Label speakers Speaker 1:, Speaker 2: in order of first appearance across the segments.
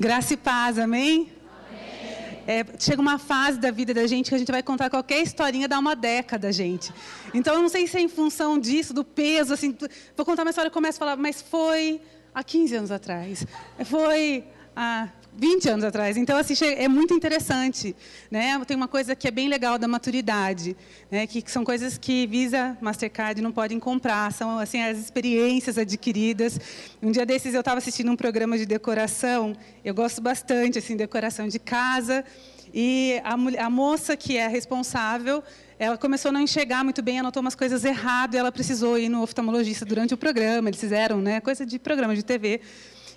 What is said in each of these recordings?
Speaker 1: Graça e paz, amém? Chega uma fase da vida da gente que a gente vai contar qualquer historinha, dá uma década, gente. Então, eu não sei se é em função disso, do peso, assim, vou contar uma história e começo a falar, mas foi há 15 anos atrás, foi há 20 anos atrás. Então, assim, é muito interessante, né? Tem uma coisa que é bem legal da maturidade, né? Que são coisas que Visa, Mastercard não podem comprar, são assim, as experiências adquiridas. Um dia desses eu estava assistindo um programa de decoração, eu gosto bastante, assim, de decoração de casa, e a moça que é responsável, ela começou a não enxergar muito bem, anotou umas coisas erradas, e ela precisou ir no oftalmologista durante o programa, eles fizeram, né, coisa de programa de TV.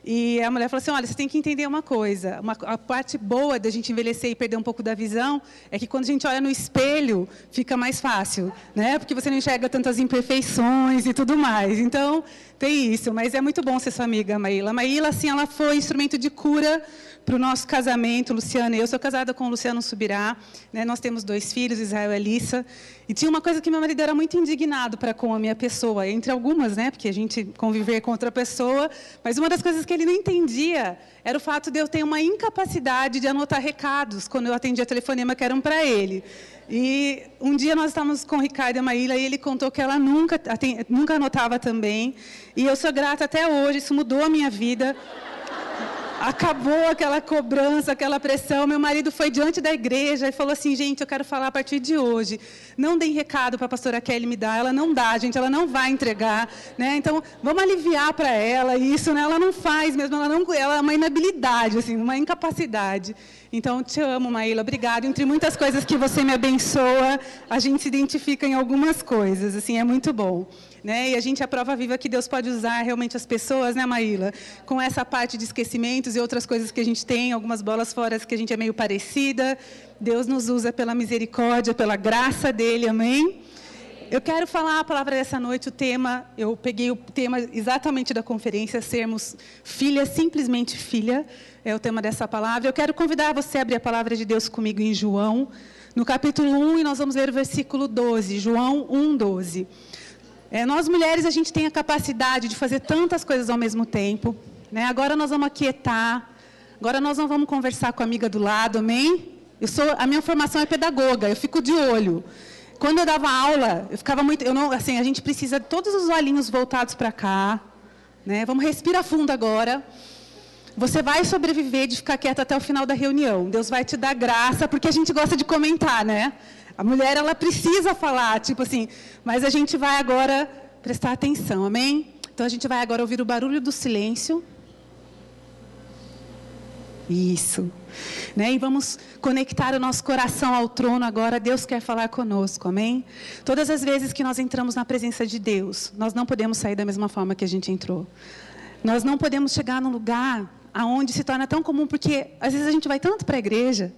Speaker 1: E a mulher falou assim, olha, você tem que entender uma coisa, a parte boa da gente envelhecer e perder um pouco da visão é que quando a gente olha no espelho, fica mais fácil, né? Porque você não enxerga tantas imperfeições e tudo mais. Então, tem isso, mas é muito bom ser sua amiga, Maíla. A Maíla, assim, ela foi instrumento de cura para o nosso casamento, Luciana e eu. Sou casada com o Luciano Subirá, né? Nós temos 2 filhos, Israel e Alissa. E tinha uma coisa que meu marido era muito indignado para com a minha pessoa, entre algumas, né? Porque a gente conviver com outra pessoa, mas uma das coisas que ele não entendia era o fato de eu ter uma incapacidade de anotar recados quando eu atendia telefonema que eram para ele. E um dia nós estávamos com o Ricardo e a Maíla e ele contou que ela nunca anotava também. E eu sou grata até hoje, isso mudou a minha vida. Acabou aquela cobrança, aquela pressão. Meu marido foi diante da igreja e falou assim, gente, eu quero falar a partir de hoje. Não deem recado para a pastora Kelly me dar. Ela não dá, gente, ela não vai entregar. Né? Então, vamos aliviar para ela isso. Né? Ela não faz mesmo, ela é uma inabilidade, assim, uma incapacidade. Então, te amo, Maíla, obrigada. Entre muitas coisas que você me abençoa, a gente se identifica em algumas coisas. Assim, é muito bom. Né? E a gente é a prova viva que Deus pode usar realmente as pessoas, né, Maíla? Com essa parte de esquecimentos e outras coisas que a gente tem, algumas bolas fora que a gente é meio parecida. Deus nos usa pela misericórdia, pela graça dele, amém? Eu quero falar a palavra dessa noite, o tema, eu peguei o tema exatamente da conferência, sermos filha, simplesmente filha, é o tema dessa palavra. Eu quero convidar você a abrir a palavra de Deus comigo em João, no capítulo 1, e nós vamos ler o versículo 12, João 1, 12. Nós mulheres, a gente tem a capacidade de fazer tantas coisas ao mesmo tempo. Né? Agora nós vamos aquietar. Agora nós não vamos conversar com a amiga do lado, amém? A minha formação é pedagoga, eu fico de olho. Quando eu dava aula, eu ficava muito... assim, a gente precisa de todos os olhinhos voltados para cá. Né? Vamos respirar fundo agora. Você vai sobreviver de ficar quieta até o final da reunião. Deus vai te dar graça, porque a gente gosta de comentar, né? A mulher, ela precisa falar, tipo assim, mas a gente vai agora prestar atenção, amém? Então, a gente vai agora ouvir o barulho do silêncio. Isso. Né? E vamos conectar o nosso coração ao trono agora. Deus quer falar conosco, amém? Todas as vezes que nós entramos na presença de Deus, nós não podemos sair da mesma forma que a gente entrou. Nós não podemos chegar num lugar aonde se torna tão comum, porque às vezes a gente vai tanto para a igreja,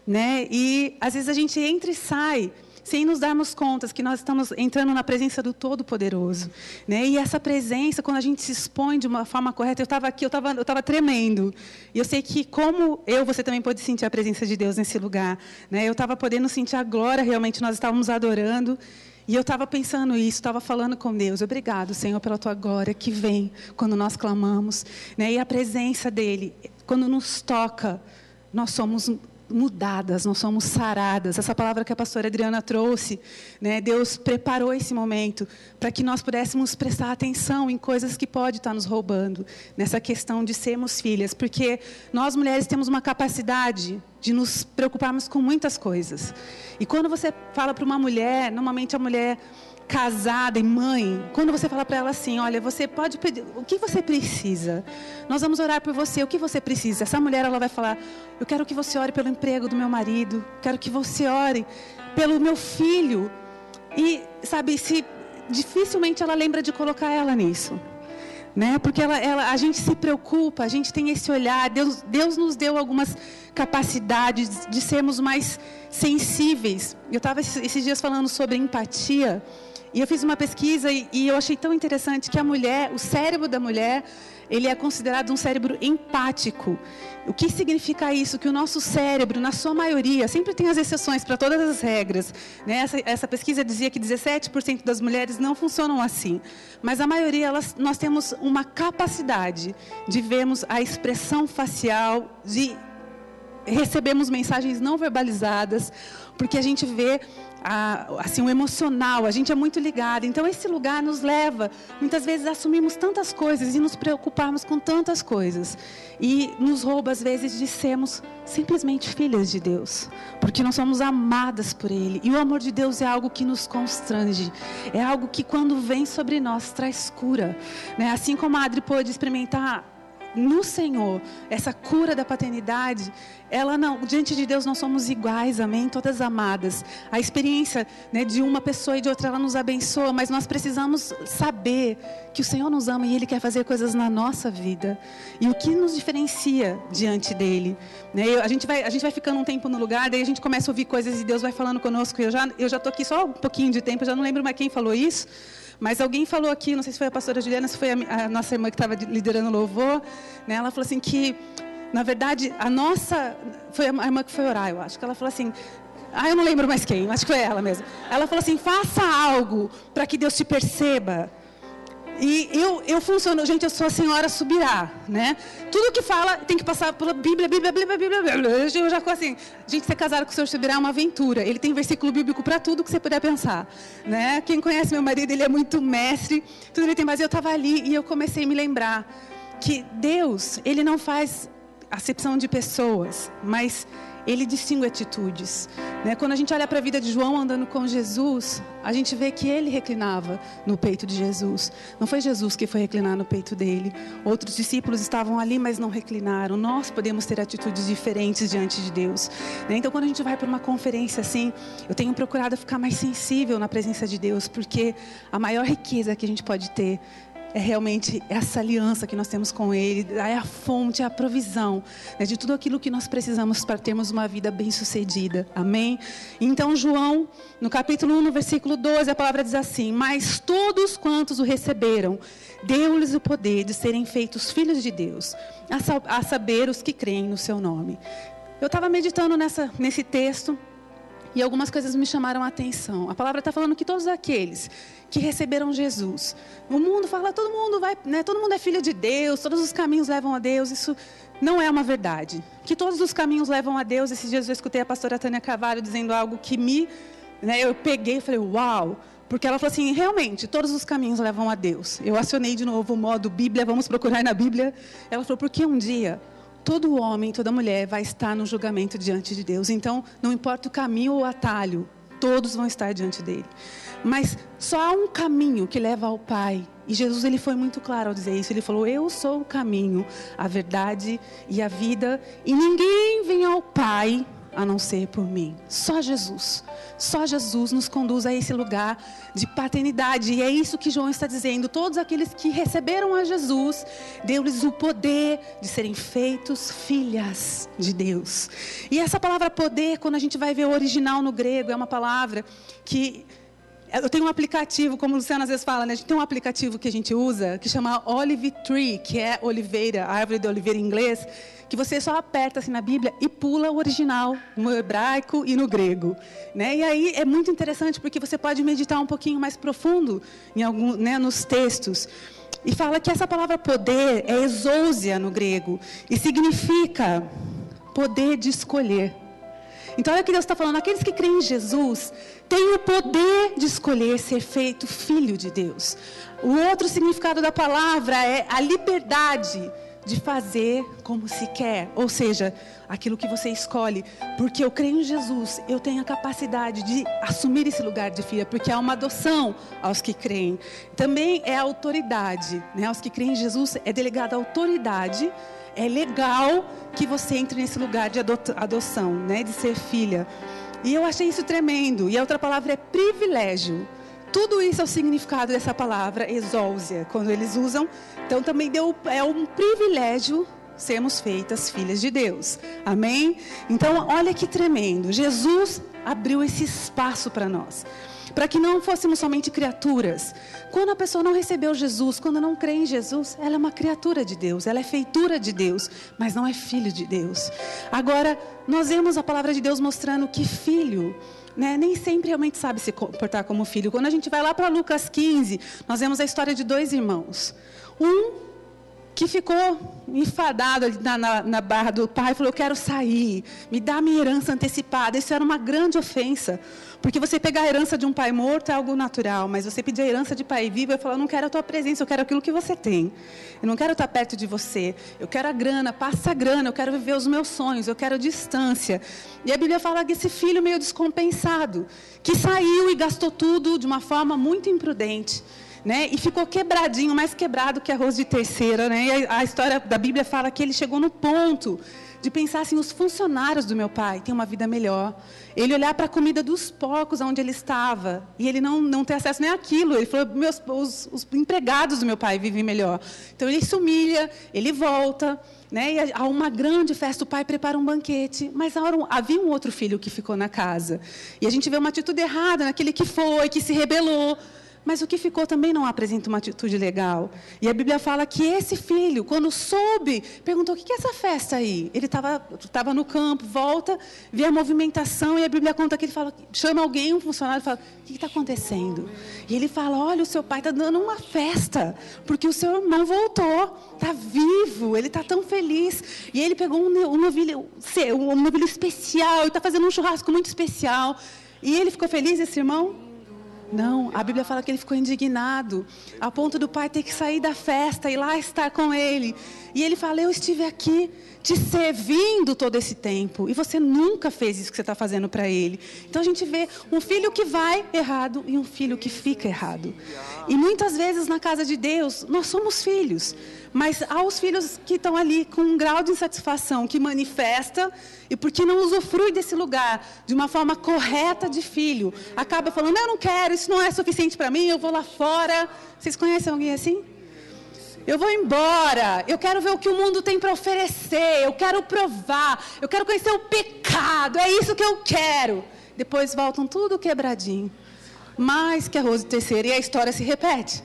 Speaker 1: né? E às vezes a gente entra e sai sem nos darmos conta que nós estamos entrando na presença do Todo-Poderoso, né? E essa presença, quando a gente se expõe de uma forma correta, eu estava aqui, eu estava tremendo. E eu sei que você também pode sentir a presença de Deus nesse lugar, né? Eu estava podendo sentir a glória, realmente nós estávamos adorando. E eu estava pensando isso, estava falando com Deus. Obrigado, Senhor, pela tua glória que vem quando nós clamamos, né? E a presença dele, quando nos toca, nós somos mudadas, nós somos saradas. Essa palavra que a pastora Adriana trouxe, né? Deus preparou esse momento para que nós pudéssemos prestar atenção em coisas que podem estar nos roubando, nessa questão de sermos filhas, porque nós mulheres temos uma capacidade de nos preocuparmos com muitas coisas. E quando você fala para uma mulher, normalmente a mulher casada e mãe, quando você fala para ela assim, olha, você pode pedir, o que você precisa? Nós vamos orar por você, o que você precisa? Essa mulher, ela vai falar, eu quero que você ore pelo emprego do meu marido, quero que você ore pelo meu filho. E, sabe, dificilmente ela lembra de colocar ela nisso. Né? Porque a gente se preocupa, a gente tem esse olhar, Deus nos deu algumas capacidades de sermos mais sensíveis. Eu estava esses dias falando sobre empatia, E eu fiz uma pesquisa e eu achei tão interessante que a mulher, o cérebro da mulher, ele é considerado um cérebro empático. O que significa isso? Que o nosso cérebro, na sua maioria, sempre tem as exceções para todas as regras, né? Essa pesquisa dizia que 17% das mulheres não funcionam assim. Mas a maioria, nós temos uma capacidade de vermos a expressão facial, de recebemos mensagens não verbalizadas, porque a gente vê assim, o emocional, a gente é muito ligado. Então esse lugar nos leva, muitas vezes, a assumirmos tantas coisas e nos preocuparmos com tantas coisas. E nos rouba, às vezes, de sermos simplesmente filhas de Deus, porque nós somos amadas por Ele. E o amor de Deus é algo que nos constrange, é algo que, quando vem sobre nós, traz cura, né? Assim como a Adri pôde experimentar no Senhor essa cura da paternidade, diante de Deus nós somos iguais, amém? Todas amadas. A experiência, né, de uma pessoa e de outra, ela nos abençoa, mas nós precisamos saber que o Senhor nos ama e Ele quer fazer coisas na nossa vida. E o que nos diferencia diante dEle, né? A gente vai ficando um tempo no lugar, daí a gente começa a ouvir coisas e Deus vai falando conosco. Eu já estou aqui só um pouquinho de tempo, eu já não lembro mais quem falou isso. Mas alguém falou aqui, não sei se foi a pastora Juliana, se foi a nossa irmã que estava liderando o louvor, né? Ela falou assim que, na verdade, foi a irmã que foi orar, eu acho, que ela falou assim, eu não lembro mais quem, acho que foi ela mesmo. Ela falou assim, faça algo para que Deus te perceba. E eu funciono, gente, eu sou a senhora Subirá, né? Tudo que fala tem que passar pela Bíblia. Eu já fico assim, gente, ser casado com o senhor Subirá é uma aventura. Ele tem versículo bíblico para tudo que você puder pensar, né? Quem conhece meu marido, ele é muito mestre, tudo ele tem, mas eu estava ali e eu comecei a me lembrar que Deus, Ele não faz acepção de pessoas, mas Ele distingue atitudes, né? Quando a gente olha para a vida de João andando com Jesus, a gente vê que ele reclinava no peito de Jesus. Não foi Jesus que foi reclinar no peito dele. Outros discípulos estavam ali, mas não reclinaram. Nós podemos ter atitudes diferentes diante de Deus, né? Então, quando a gente vai para uma conferência assim, eu tenho procurado ficar mais sensível na presença de Deus, porque a maior riqueza que a gente pode ter é realmente essa aliança que nós temos com Ele, é a fonte, é a provisão, né, de tudo aquilo que nós precisamos para termos uma vida bem-sucedida, amém? Então João, no capítulo 1, no versículo 12, a palavra diz assim, mas todos quantos o receberam, deu-lhes o poder de serem feitos filhos de Deus, a saber os que creem no seu nome. Eu estava meditando nesse texto, e algumas coisas me chamaram a atenção. A palavra está falando que todos aqueles que receberam Jesus, o mundo fala, todo mundo vai, né, todo mundo é filho de Deus, todos os caminhos levam a Deus. Isso não é uma verdade. Que todos os caminhos levam a Deus. Esses dias eu escutei a pastora Tânia Carvalho dizendo algo que eu peguei e falei, uau! Porque ela falou assim, realmente, todos os caminhos levam a Deus. Eu acionei de novo o modo Bíblia, vamos procurar na Bíblia. Ela falou, porque um dia todo homem, toda mulher vai estar no julgamento diante de Deus. Então, não importa o caminho ou o atalho, todos vão estar diante dele. Mas só há um caminho que leva ao Pai. E Jesus, ele foi muito claro ao dizer isso. Ele falou, eu sou o caminho, a verdade e a vida. E ninguém vem ao Pai a não ser por mim. Só Jesus nos conduz a esse lugar de paternidade. E é isso que João está dizendo. Todos aqueles que receberam a Jesus, deu-lhes o poder de serem feitos filhas de Deus. E essa palavra poder, quando a gente vai ver o original no grego, é uma palavra que... Eu tenho um aplicativo, como o Luciano às vezes fala, né? A gente tem um aplicativo que a gente usa, que chama Olive Tree, que é oliveira, a árvore de oliveira em inglês, que você só aperta assim na Bíblia e pula o original, no hebraico e no grego, né? E aí é muito interessante, porque você pode meditar um pouquinho mais profundo nos textos. E fala que essa palavra poder é exousia no grego, e significa poder de escolher. Então, olha o que Deus está falando. Aqueles que creem em Jesus têm o poder de escolher ser feito filho de Deus. O outro significado da palavra é a liberdade de fazer como se quer. Ou seja, aquilo que você escolhe. Porque eu creio em Jesus, eu tenho a capacidade de assumir esse lugar de filha. Porque há uma adoção aos que creem. Também é autoridade, né? Aos que creem em Jesus é delegada autoridade. É legal que você entre nesse lugar de adoção, né? De ser filha. E eu achei isso tremendo. E a outra palavra é privilégio. Tudo isso é o significado dessa palavra, exousia, quando eles usam. Então também é um privilégio sermos feitas filhas de Deus. Amém? Então olha que tremendo. Jesus abriu esse espaço para nós. para que não fôssemos somente criaturas. Quando a pessoa não recebeu Jesus, quando não crê em Jesus, ela é uma criatura de Deus, ela é feitura de Deus, mas não é filho de Deus. Agora, nós vemos a palavra de Deus mostrando que filho, nem sempre realmente sabe se comportar como filho. Quando a gente vai lá para Lucas 15, nós vemos a história de 2 irmãos. Um que ficou enfadado ali na barra do pai, falou: eu quero sair, me dá a minha herança antecipada. Isso era uma grande ofensa, porque você pegar a herança de um pai morto é algo natural, mas você pedir a herança de pai vivo, eu falo: eu não quero a tua presença, eu quero aquilo que você tem, eu não quero estar perto de você, eu quero a grana, passa a grana, eu quero viver os meus sonhos, eu quero distância. E a Bíblia fala que esse filho meio descompensado, que saiu e gastou tudo de uma forma muito imprudente, e ficou quebradinho, mais quebrado que arroz de terceira, E a história da Bíblia fala que ele chegou no ponto de pensar assim: os funcionários do meu pai têm uma vida melhor. Ele olhar para a comida dos porcos onde ele estava e ele não ter acesso nem àquilo. Ele falou: os empregados do meu pai vivem melhor. Então ele se humilha, ele volta, E há uma grande festa, o pai prepara um banquete, mas havia um outro filho que ficou na casa. E a gente vê uma atitude errada naquele que foi, que se rebelou. Mas o que ficou também não apresenta uma atitude legal. E a Bíblia fala que esse filho, quando soube, perguntou: o que é essa festa aí? Ele estava no campo, volta, vê a movimentação, e a Bíblia conta que ele chama alguém, um funcionário, e fala: o que está acontecendo? E ele fala: olha, o seu pai está dando uma festa, porque o seu irmão voltou, está vivo, ele está tão feliz. E ele pegou um novilho especial, e está fazendo um churrasco muito especial. E ele ficou feliz, esse irmão? Não, a Bíblia fala que ele ficou indignado, a ponto do pai ter que sair da festa e lá estar com ele. E ele fala: eu estive aqui te servindo todo esse tempo, e você nunca fez isso que você está fazendo para ele. Então a gente vê um filho que vai errado e um filho que fica errado. E muitas vezes na casa de Deus, nós somos filhos, mas há os filhos que estão ali com um grau de insatisfação que manifesta, e porque não usufrui desse lugar de uma forma correta de filho, acaba falando: eu não quero, isso não é suficiente para mim, eu vou lá fora. Vocês conhecem alguém assim? Eu vou embora, eu quero ver o que o mundo tem para oferecer, eu quero provar, eu quero conhecer o pecado, é isso que eu quero. Depois voltam tudo quebradinho, mais que arroz de terceira, e a história se repete.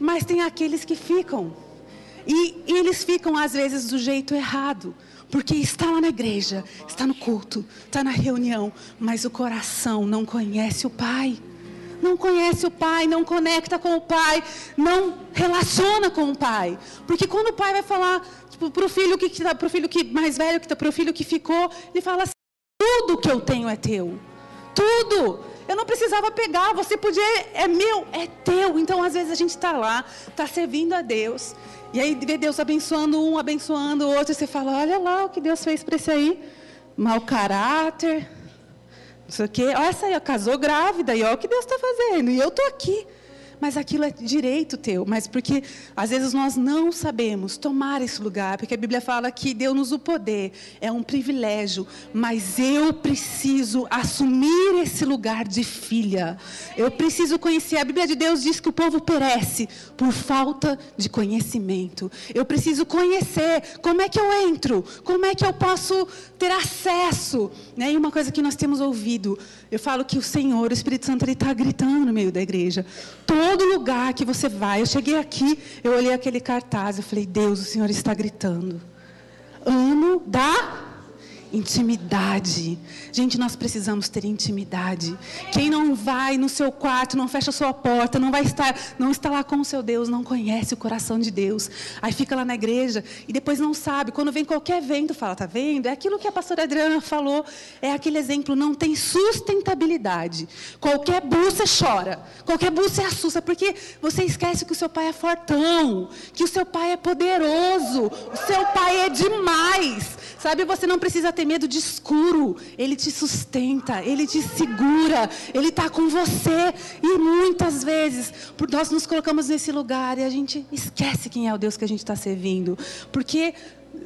Speaker 1: Mas tem aqueles que ficam, e eles ficam às vezes do jeito errado, porque está lá na igreja, está no culto, está na reunião, mas o coração não conhece o Pai. Não conhece o Pai, não conecta com o Pai, não relaciona com o Pai. Porque quando o pai vai falar para o filho que mais velho, para o filho que ficou, ele fala assim: tudo que eu tenho é teu. Tudo. Eu não precisava pegar, você podia, é meu, é teu. Então, às vezes, a gente está lá, está servindo a Deus. E aí vê Deus abençoando um, abençoando o outro. E você fala: olha lá o que Deus fez para esse aí. Mau caráter. Não sei o quê. Olha essa aí, casou grávida, e olha o que Deus está fazendo, e eu estou aqui. Mas aquilo é direito teu, mas porque às vezes nós não sabemos tomar esse lugar, porque a Bíblia fala que deu-nos o poder, é um privilégio, mas eu preciso assumir esse lugar de filha, eu preciso conhecer. A Bíblia de Deus diz que o povo perece por falta de conhecimento. Eu preciso conhecer como é que eu entro, como é que eu posso ter acesso, E uma coisa que nós temos ouvido, eu falo que o Senhor, o Espírito Santo, Ele está gritando no meio da igreja. Todo lugar que você vai, eu cheguei aqui, eu olhei aquele cartaz, eu falei: Deus, o Senhor está gritando. Ano da intimidade. Gente, nós precisamos ter intimidade. Quem não vai no seu quarto, não fecha a sua porta, não está lá com o seu Deus, não conhece o coração de Deus. Aí fica lá na igreja e depois não sabe. Quando vem qualquer vento, fala: tá vendo? É aquilo que a pastora Adriana falou, é aquele exemplo, não tem sustentabilidade. Qualquer bu você chora, qualquer bu você assusta, porque você esquece que o seu pai é fortão, que o seu pai é poderoso, o seu pai é demais. Sabe, você não precisa ter medo de escuro. Ele te sustenta, Ele te segura, Ele está com você. E muitas vezes nós nos colocamos nesse lugar e a gente esquece quem é o Deus que a gente está servindo. Porque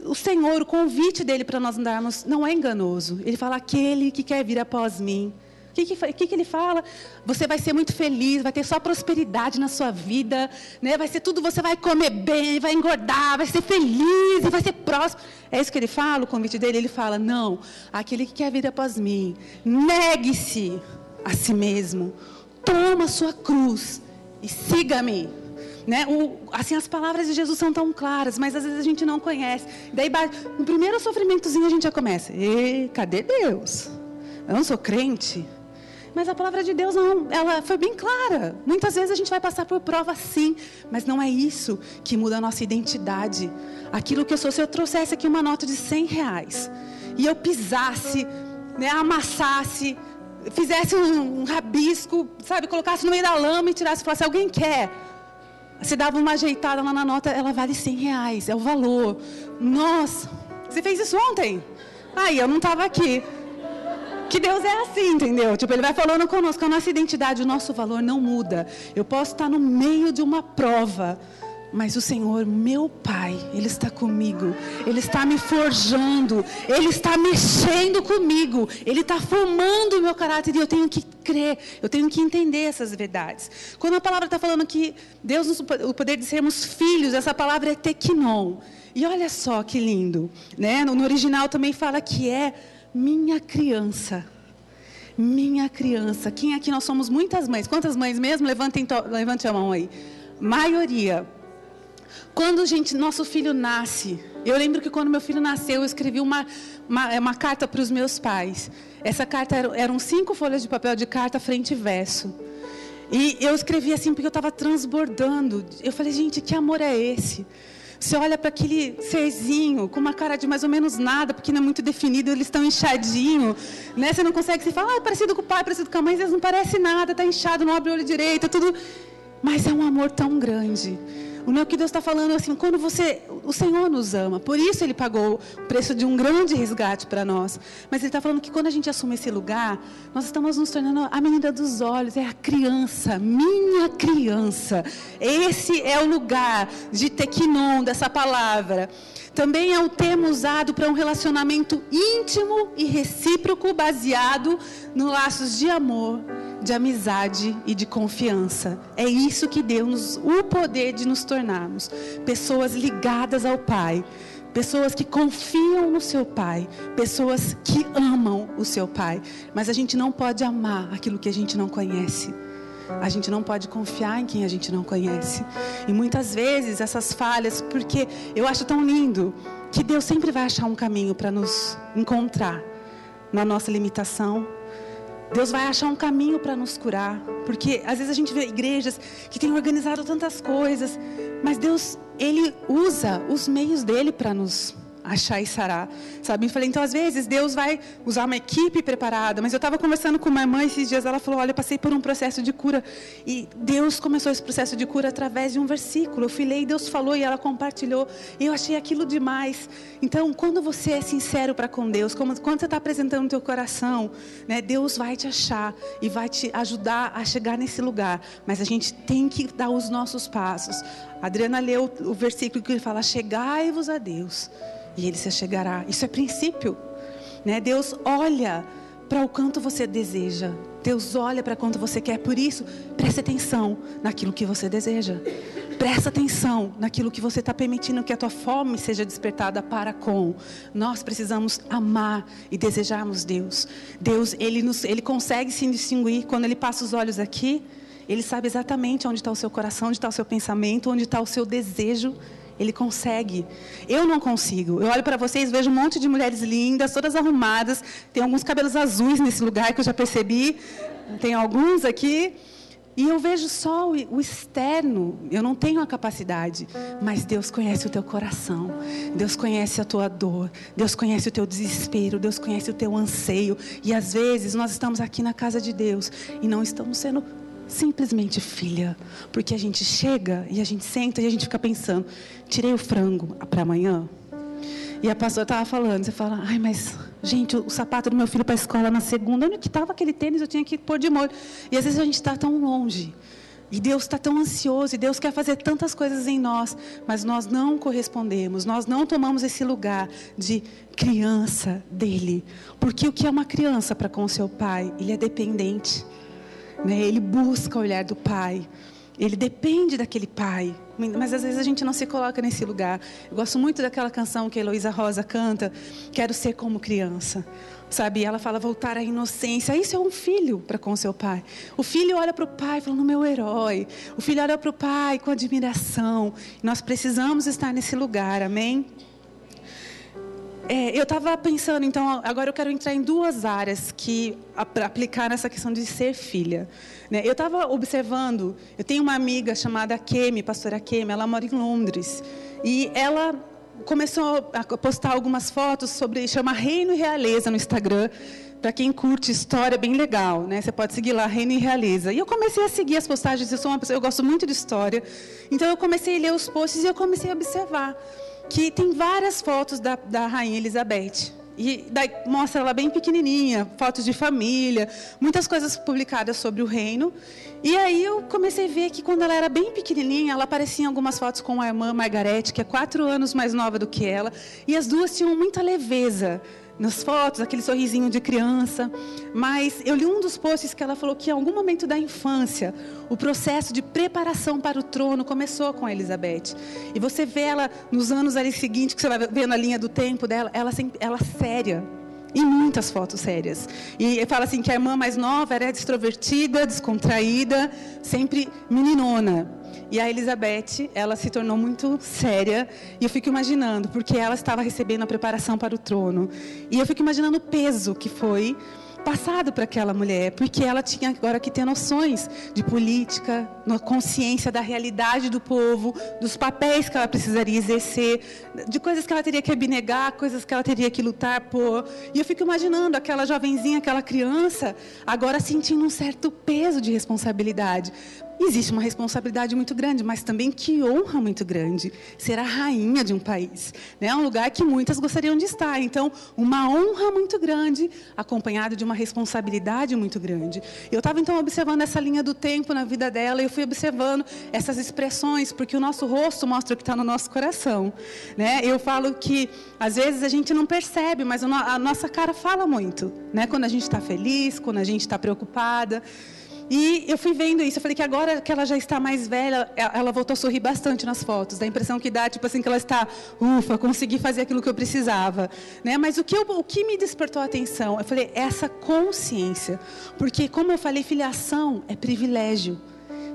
Speaker 1: o Senhor, o convite dEle para nós andarmos não é enganoso. Ele fala: aquele que quer vir após mim. O que Ele fala? Você vai ser muito feliz, vai ter só prosperidade na sua vida, Vai ser tudo, você vai comer bem, vai engordar, vai ser feliz e vai ser próspero. É isso que Ele fala, o convite dEle? Ele fala: não, aquele que quer vir após mim, negue-se a si mesmo, toma a sua cruz e siga-me. Né? Assim, as palavras de Jesus são tão claras, mas às vezes a gente não conhece. Daí, no primeiro sofrimentozinho, a gente já começa: cadê Deus? Eu não sou crente. Mas a palavra de Deus não, ela foi bem clara. Muitas vezes a gente vai passar por prova, sim, mas não é isso que muda a nossa identidade. Aquilo que eu sou, se eu trouxesse aqui uma nota de R$100 e eu pisasse, né, amassasse, fizesse um rabisco, sabe, colocasse no meio da lama e tirasse e falasse: alguém quer? Você dava uma ajeitada lá na nota, ela vale R$100, é o valor. Nossa, você fez isso ontem? Aí eu não estava aqui. Que Deus é assim, entendeu? Tipo, Ele vai falando conosco, a nossa identidade, o nosso valor não muda. Eu posso estar no meio de uma prova, mas o Senhor, meu Pai, Ele está comigo. Ele está me forjando. Ele está mexendo comigo. Ele está formando o meu caráter e eu tenho que crer. Eu tenho que entender essas verdades. Quando a palavra está falando que Deus nos o poder de sermos filhos, essa palavra é tekinon. E olha só que lindo, né? No original também fala que é minha criança. Minha criança. Quem aqui nós somos muitas mães? Quantas mães mesmo? Levante a mão aí. Maioria. Quando, nosso filho nasce, eu lembro que quando meu filho nasceu, eu escrevi uma carta para os meus pais. Essa carta eram 5 folhas de papel de carta, frente e verso. E eu escrevi assim porque eu estava transbordando. Eu falei: gente, que amor é esse? Você olha para aquele serzinho com uma cara de mais ou menos nada, porque não é muito definido, eles estão inchadinhos, né? Você não consegue se falar: é parecido com o pai, parecido com a mãe, eles não parecem nada, está inchado, não abre o olho direito, tudo. Mas é um amor tão grande. O meu que Deus está falando assim, quando o Senhor nos ama, por isso Ele pagou o preço de um grande resgate para nós. Mas Ele está falando que quando a gente assume esse lugar, nós estamos nos tornando a menina dos olhos, é a criança, minha criança. Esse é o lugar de tekinon, dessa palavra. Também é o termo usado para um relacionamento íntimo e recíproco, baseado nos laços de amor, de amizade e de confiança. É isso que deu-nos o poder de nos tornarmos pessoas ligadas ao Pai, pessoas que confiam no seu Pai, pessoas que amam o seu Pai. Mas a gente não pode amar aquilo que a gente não conhece. A gente não pode confiar em quem a gente não conhece. E muitas vezes essas falhas, porque eu acho tão lindo que Deus sempre vai achar um caminho para nos encontrar na nossa limitação. Deus vai achar um caminho para nos curar. Porque às vezes a gente vê igrejas que têm organizado tantas coisas, mas Deus, Ele usa os meios dEle para nos achar e sarar, sabe? Eu falei, então às vezes Deus vai usar uma equipe preparada, mas eu estava conversando com uma irmã esses dias, ela falou: olha, eu passei por um processo de cura, e Deus começou esse processo de cura através de um versículo. Eu fui ler e Deus falou, e ela compartilhou, e eu achei aquilo demais. Então, quando você é sincero para com Deus, quando você está apresentando o teu coração, né, Deus vai te achar e vai te ajudar a chegar nesse lugar, mas a gente tem que dar os nossos passos. A Adriana leu o versículo que ele fala: chegai-vos a Deus e Ele se chegará. Isso é princípio, né? Deus olha para o quanto você deseja. Deus olha para quanto você quer. Por isso, preste atenção naquilo que você deseja. Presta atenção naquilo que você está permitindo que a tua fome seja despertada para com. Nós precisamos amar e desejarmos Deus. Deus, Ele consegue se distinguir quando Ele passa os olhos aqui. Ele sabe exatamente onde está o seu coração, onde está o seu pensamento, onde está o seu desejo. Ele consegue. Eu não consigo. Eu olho para vocês, vejo um monte de mulheres lindas, todas arrumadas. Tem alguns cabelos azuis nesse lugar que eu já percebi. Tem alguns aqui. E eu vejo só o externo. Eu não tenho a capacidade. Mas Deus conhece o teu coração. Deus conhece a tua dor. Deus conhece o teu desespero. Deus conhece o teu anseio. E às vezes nós estamos aqui na casa de Deus e não estamos sendo simplesmente filha, porque a gente chega e a gente senta e a gente fica pensando: tirei o frango para amanhã? E a pastora estava falando, você fala: ai, mas gente, o sapato do meu filho para a escola na segunda, onde que estava aquele tênis? Eu tinha que pôr de molho. E às vezes a gente está tão longe, e Deus está tão ansioso, e Deus quer fazer tantas coisas em nós, mas nós não correspondemos, nós não tomamos esse lugar de criança dele. Porque o que é uma criança para com o seu pai? Ele é dependente, né? Ele busca o olhar do Pai. Ele depende daquele pai, mas às vezes a gente não se coloca nesse lugar. Eu gosto muito daquela canção que a Heloísa Rosa canta, Quero Ser Como Criança. Sabe, e ela fala voltar à inocência. Isso é um filho para com seu pai. O filho olha para o pai falando, meu herói. O filho olha para o pai com admiração. E nós precisamos estar nesse lugar, amém? Eu estava pensando, então, agora eu quero entrar em 2 áreas que aplicar nessa questão de ser filha. Eu estava observando, eu tenho uma amiga chamada Kemi, pastora Kemi, ela mora em Londres. E ela começou a postar algumas fotos sobre, chama Reino e Realeza no Instagram. Para quem curte história, é bem legal, né? Você pode seguir lá, Reino e Realeza. E eu comecei a seguir as postagens, eu gosto muito de história. Então eu comecei a ler os posts e eu comecei a observar que tem várias fotos da Rainha Elizabeth. E daí mostra ela bem pequenininha, fotos de família, muitas coisas publicadas sobre o reino. E aí eu comecei a ver que quando ela era bem pequenininha, ela aparecia em algumas fotos com a irmã Margarete, que é 4 anos mais nova do que ela. E as duas tinham muita leveza nas fotos, aquele sorrisinho de criança. Mas eu li um dos posts que ela falou que em algum momento da infância, o processo de preparação para o trono começou com a Elizabeth. E você vê ela nos anos ali seguintes, que você vai ver na linha do tempo dela, ela séria. E muitas fotos sérias. E fala assim que a irmã mais nova era extrovertida, descontraída, sempre meninona. E a Elizabeth, ela se tornou muito séria. E eu fico imaginando, porque ela estava recebendo a preparação para o trono. E eu fico imaginando o peso que foi passado para aquela mulher, porque ela tinha agora que ter noções de política, consciência da realidade do povo, dos papéis que ela precisaria exercer, de coisas que ela teria que abnegar, coisas que ela teria que lutar por. E eu fico imaginando aquela jovenzinha, aquela criança, agora sentindo um certo peso de responsabilidade. Existe uma responsabilidade muito grande, mas também que honra muito grande. Ser a rainha de um país, né? É um lugar que muitas gostariam de estar. Então, uma honra muito grande, acompanhada de uma responsabilidade muito grande. Eu estava, então, observando essa linha do tempo na vida dela, e eu fui observando essas expressões, porque o nosso rosto mostra o que está no nosso coração, né? Eu falo que, às vezes, a gente não percebe, mas a nossa cara fala muito, né? Quando a gente está feliz, quando a gente está preocupada. E eu fui vendo isso, eu falei que agora que ela já está mais velha, ela voltou a sorrir bastante nas fotos. Dá a impressão que dá, tipo assim, que ela está, ufa, consegui fazer aquilo que eu precisava, né? Mas o que me despertou a atenção, eu falei, essa consciência. Porque, como eu falei, filiação é privilégio.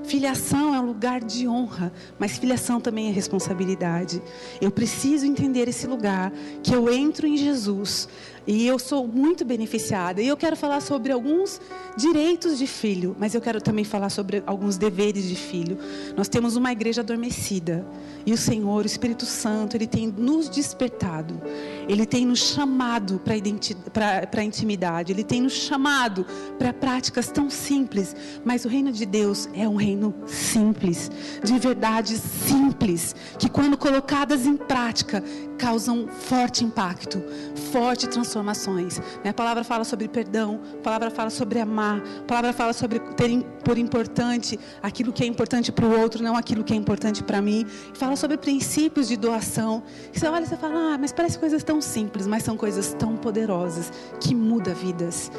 Speaker 1: Filiação é um lugar de honra, mas filiação também é responsabilidade. Eu preciso entender esse lugar, que eu entro em Jesus e eu sou muito beneficiada. E eu quero falar sobre alguns direitos de filho, mas eu quero também falar sobre alguns deveres de filho. Nós temos uma igreja adormecida e o Senhor, o Espírito Santo, Ele tem nos despertado. Ele tem nos chamado para a intimidade. Ele tem nos chamado para práticas tão simples. Mas o reino de Deus é um reino simples, de verdades simples, que quando colocadas em prática, causam forte impacto, fortes transformações. A palavra fala sobre perdão, a palavra fala sobre amar, a palavra fala sobre ter por importante aquilo que é importante para o outro, não aquilo que é importante para mim. Fala sobre princípios de doação. Você olha e você fala, mas parece coisas tão simples, mas são coisas tão poderosas, que muda vidas,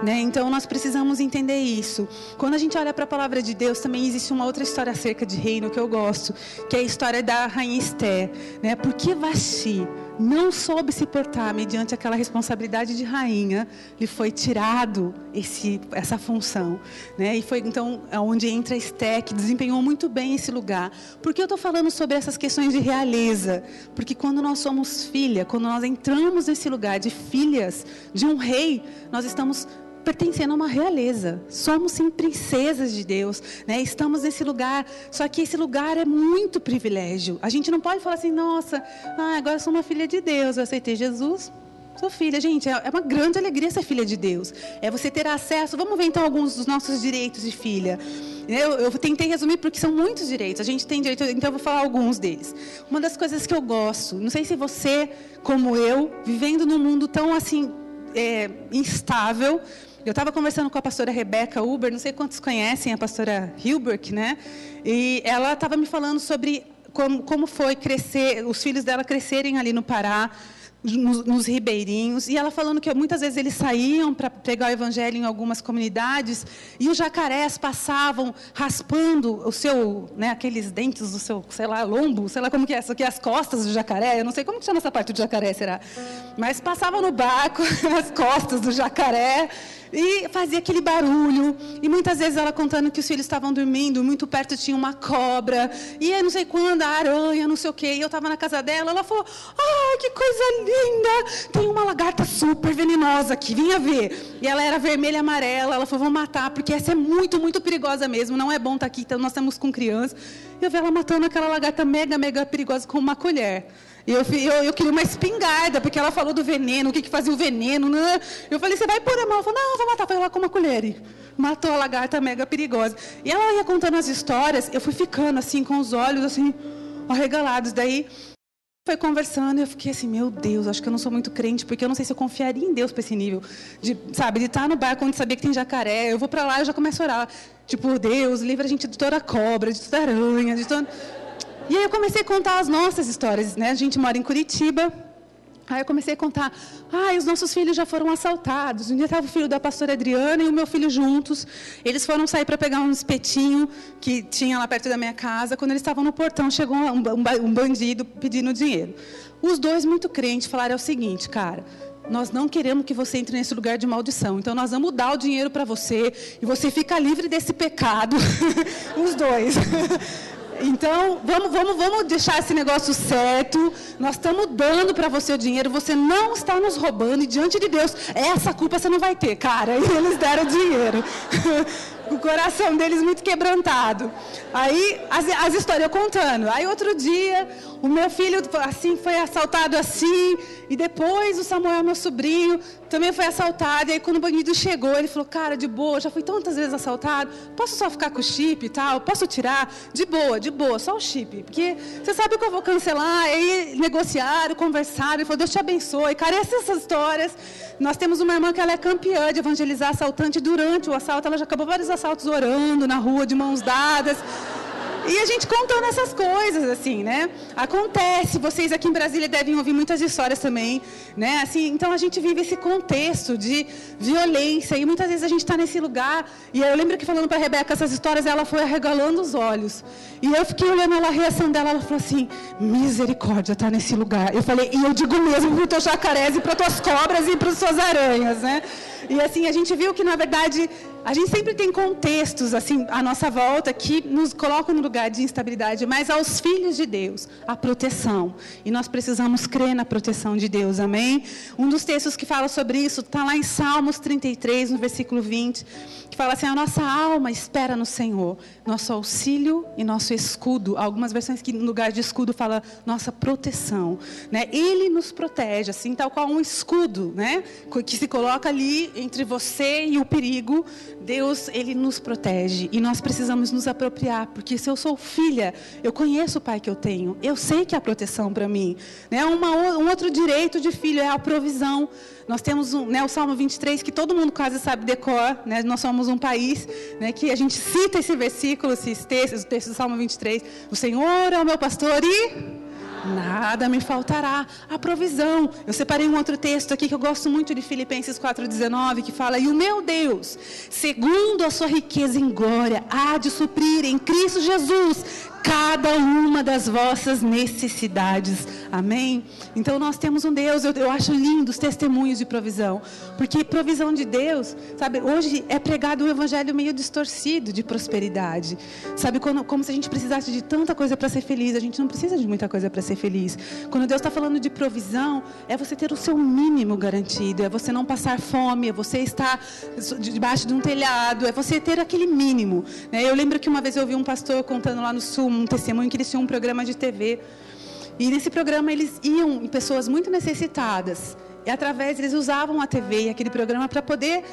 Speaker 1: né? Então nós precisamos entender isso. Quando a gente olha para a palavra de Deus, também existe uma outra história acerca de reino que eu gosto, que é a história da rainha Esther, né? Porque Vasti não soube se portar mediante aquela responsabilidade de rainha, lhe foi tirado essa função, né? E foi então onde entra Esther, que desempenhou muito bem esse lugar. Por que eu estou falando sobre essas questões de realeza? Porque quando nós somos filha, quando nós entramos nesse lugar de filhas de um rei, nós estamos pertencendo a uma realeza. Somos sim princesas de Deus, né? Estamos nesse lugar, só que esse lugar é muito privilégio. A gente não pode falar assim, nossa, agora eu sou uma filha de Deus, eu aceitei Jesus, sou filha. Gente, é uma grande alegria ser filha de Deus. É você ter acesso. Vamos ver então alguns dos nossos direitos de filha. Eu tentei resumir porque são muitos direitos. A gente tem direito, então eu vou falar alguns deles. Uma das coisas que eu gosto, não sei se você, como eu, vivendo num mundo tão assim, instável. Eu estava conversando com a pastora Rebeca Uber, não sei quantos conhecem a pastora Hilberg, né? E ela estava me falando sobre como foi crescer, os filhos dela crescerem ali no Pará, nos ribeirinhos, e ela falando que muitas vezes eles saíam para pregar o evangelho em algumas comunidades, e os jacarés passavam raspando o seu, né, aqueles dentes do seu, sei lá, lombo, sei lá como que é isso aqui, as costas do jacaré, eu não sei como que chama essa parte do jacaré, será? Mas passavam no barco, as costas do jacaré, e fazia aquele barulho, e muitas vezes ela contando que os filhos estavam dormindo, muito perto tinha uma cobra, e aí não sei quando, a aranha, não sei o quê, e eu estava na casa dela, ela falou, ai, que coisa linda, tem uma lagarta super venenosa aqui, vinha ver, e ela era vermelha e amarela, ela falou, vou matar, porque essa é muito, muito perigosa mesmo, não é bom estar aqui, então nós estamos com criança, e eu vi ela matando aquela lagarta mega, mega perigosa com uma colher. E eu queria uma espingarda, porque ela falou do veneno, o que fazia o veneno. Né? Eu falei, você vai pôr a mão? Ela falou, não, eu vou matar. Foi lá com uma colher. E matou a lagarta mega perigosa. E ela ia contando as histórias, eu fui ficando assim, com os olhos assim, arregalados. Daí, foi conversando e eu fiquei assim, meu Deus, acho que eu não sou muito crente, porque eu não sei se eu confiaria em Deus para esse nível. De estar no barco onde sabia que tem jacaré, eu vou para lá e eu já começo a orar. Tipo, Deus, livra a gente de toda cobra, de toda aranha, de toda... E aí eu comecei a contar as nossas histórias, né? A gente mora em Curitiba. Aí eu comecei a contar, os nossos filhos já foram assaltados. Um dia estava o filho da pastora Adriana e o meu filho juntos. Eles foram sair para pegar um espetinho que tinha lá perto da minha casa. Quando eles estavam no portão, chegou um bandido pedindo dinheiro. Os dois, muito crentes, falaram o seguinte, cara, nós não queremos que você entre nesse lugar de maldição. Então, nós vamos dar o dinheiro para você e você fica livre desse pecado. Os dois. Então, vamos deixar esse negócio certo. Nós estamos dando para você o dinheiro, você não está nos roubando, e diante de Deus, essa culpa você não vai ter, cara. E eles deram o dinheiro. O coração deles muito quebrantado. Aí, as histórias eu contando. Aí, outro dia, o meu filho assim, foi assaltado assim, e depois o Samuel, meu sobrinho, também foi assaltado. E aí, quando o bandido chegou, ele falou, cara, de boa, já fui tantas vezes assaltado, posso só ficar com o chip e tal? Posso tirar? De boa, só o chip. Porque você sabe que eu vou cancelar. Aí, negociaram, conversaram, ele falou, Deus te abençoe. Cara, essas histórias. Nós temos uma irmã que ela é campeã de evangelizar assaltante. Durante o assalto, ela já acabou vários assaltos orando na rua, de mãos dadas. E a gente contando essas coisas, assim, né? Acontece, vocês aqui em Brasília devem ouvir muitas histórias também, né? Assim, então a gente vive esse contexto de violência, e muitas vezes a gente está nesse lugar, e eu lembro que falando para a Rebeca essas histórias, ela foi arregalando os olhos. E eu fiquei olhando a reação dela, ela falou assim, misericórdia, tá nesse lugar. Eu falei, e eu digo mesmo para os teus jacarés, e para as tuas cobras, e para as suas aranhas, né? E assim, a gente viu que, na verdade, a gente sempre tem contextos, assim, à nossa volta, que nos colocam no lugar de instabilidade, mas aos filhos de Deus, a proteção. E nós precisamos crer na proteção de Deus, amém? Um dos textos que fala sobre isso está lá em Salmos 33, no versículo 20, que fala assim, a nossa alma espera no Senhor, nosso auxílio e nosso escudo. Algumas versões que no lugar de escudo fala nossa proteção, né? Ele nos protege, assim, tal qual um escudo, né? Que se coloca ali entre você e o perigo. Deus, Ele nos protege, e nós precisamos nos apropriar, porque se eu sou filha, eu conheço o pai que eu tenho, eu sei que há proteção para mim, né? Um outro direito de filho é a provisão. Nós temos o Salmo 23, que todo mundo quase sabe decor, né? Nós somos um país, né, que a gente cita esse versículo, o texto do Salmo 23, o Senhor é o meu pastor e... nada me faltará, a provisão. Eu separei um outro texto aqui que eu gosto muito, de Filipenses 4,19, que fala, e o meu Deus, segundo a sua riqueza em glória, há de suprir em Cristo Jesus cada uma das vossas necessidades. Amém? Então nós temos um Deus, eu acho lindo os testemunhos de provisão, porque provisão de Deus, sabe, hoje é pregado um evangelho meio distorcido de prosperidade, sabe, como se a gente precisasse de tanta coisa para ser feliz. A gente não precisa de muita coisa para ser feliz. Quando Deus está falando de provisão, é você ter o seu mínimo garantido, é você não passar fome, é você estar debaixo de um telhado, é você ter aquele mínimo, né? Eu lembro que uma vez eu ouvi um pastor contando lá no Sul, um testemunho, que eles tinham um programa de TV, e nesse programa eles iam em pessoas muito necessitadas, e através, eles usavam a TV e aquele programa para poder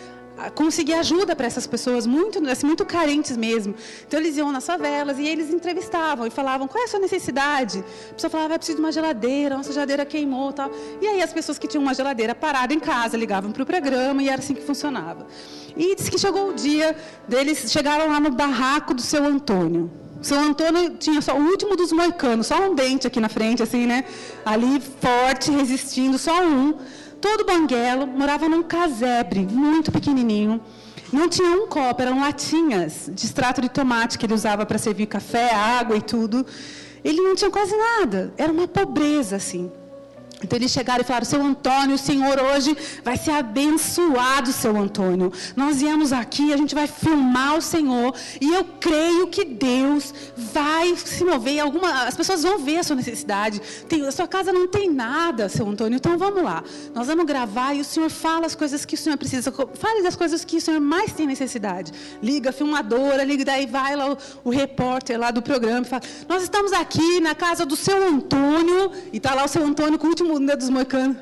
Speaker 1: conseguir ajuda para essas pessoas muito, assim, muito carentes mesmo. Então eles iam nas favelas e eles entrevistavam e falavam, qual é a sua necessidade? A pessoa falava, eu preciso de uma geladeira, nossa geladeira queimou, tal. E aí as pessoas que tinham uma geladeira parada em casa ligavam para o programa, e era assim que funcionava. E disse que chegou o dia deles, chegaram lá no barraco do seu Antônio. O seu Antônio tinha só o último dos moicanos, só um dente aqui na frente, assim, né? Ali, forte, resistindo, só um. Todo banguelo, morava num casebre, muito pequenininho. Não tinha um copo, eram latinhas de extrato de tomate que ele usava para servir café, água e tudo. Ele não tinha quase nada, era uma pobreza, assim. Então, eles chegaram e falaram, seu Antônio, o senhor hoje vai ser abençoado, seu Antônio. Nós viemos aqui, a gente vai filmar o senhor, e eu creio que Deus vai se mover. As pessoas vão ver a sua necessidade. A sua casa não tem nada, seu Antônio, então vamos lá. Nós vamos gravar e o senhor fala as coisas que o senhor precisa. Fale das coisas que o senhor mais tem necessidade. Liga a filmadora, daí vai lá o repórter lá do programa e fala, nós estamos aqui na casa do seu Antônio, e está lá o seu Antônio com o último dedo dos moicanos.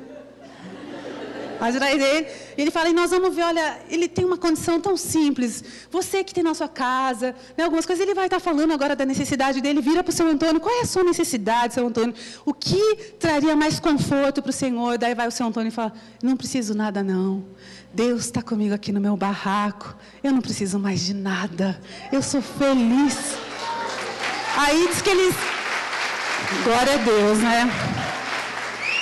Speaker 1: Atrás dele, e ele fala, e nós vamos ver, olha, ele tem uma condição tão simples, você que tem na sua casa, né, algumas coisas, ele vai estar falando agora da necessidade dele, vira para o seu Antônio, qual é a sua necessidade, seu Antônio? O que traria mais conforto para o Senhor? Daí vai o seu Antônio e fala, não preciso nada não, Deus está comigo aqui no meu barraco, eu não preciso mais de nada, eu sou feliz. Aí diz que eles, glória a Deus, né?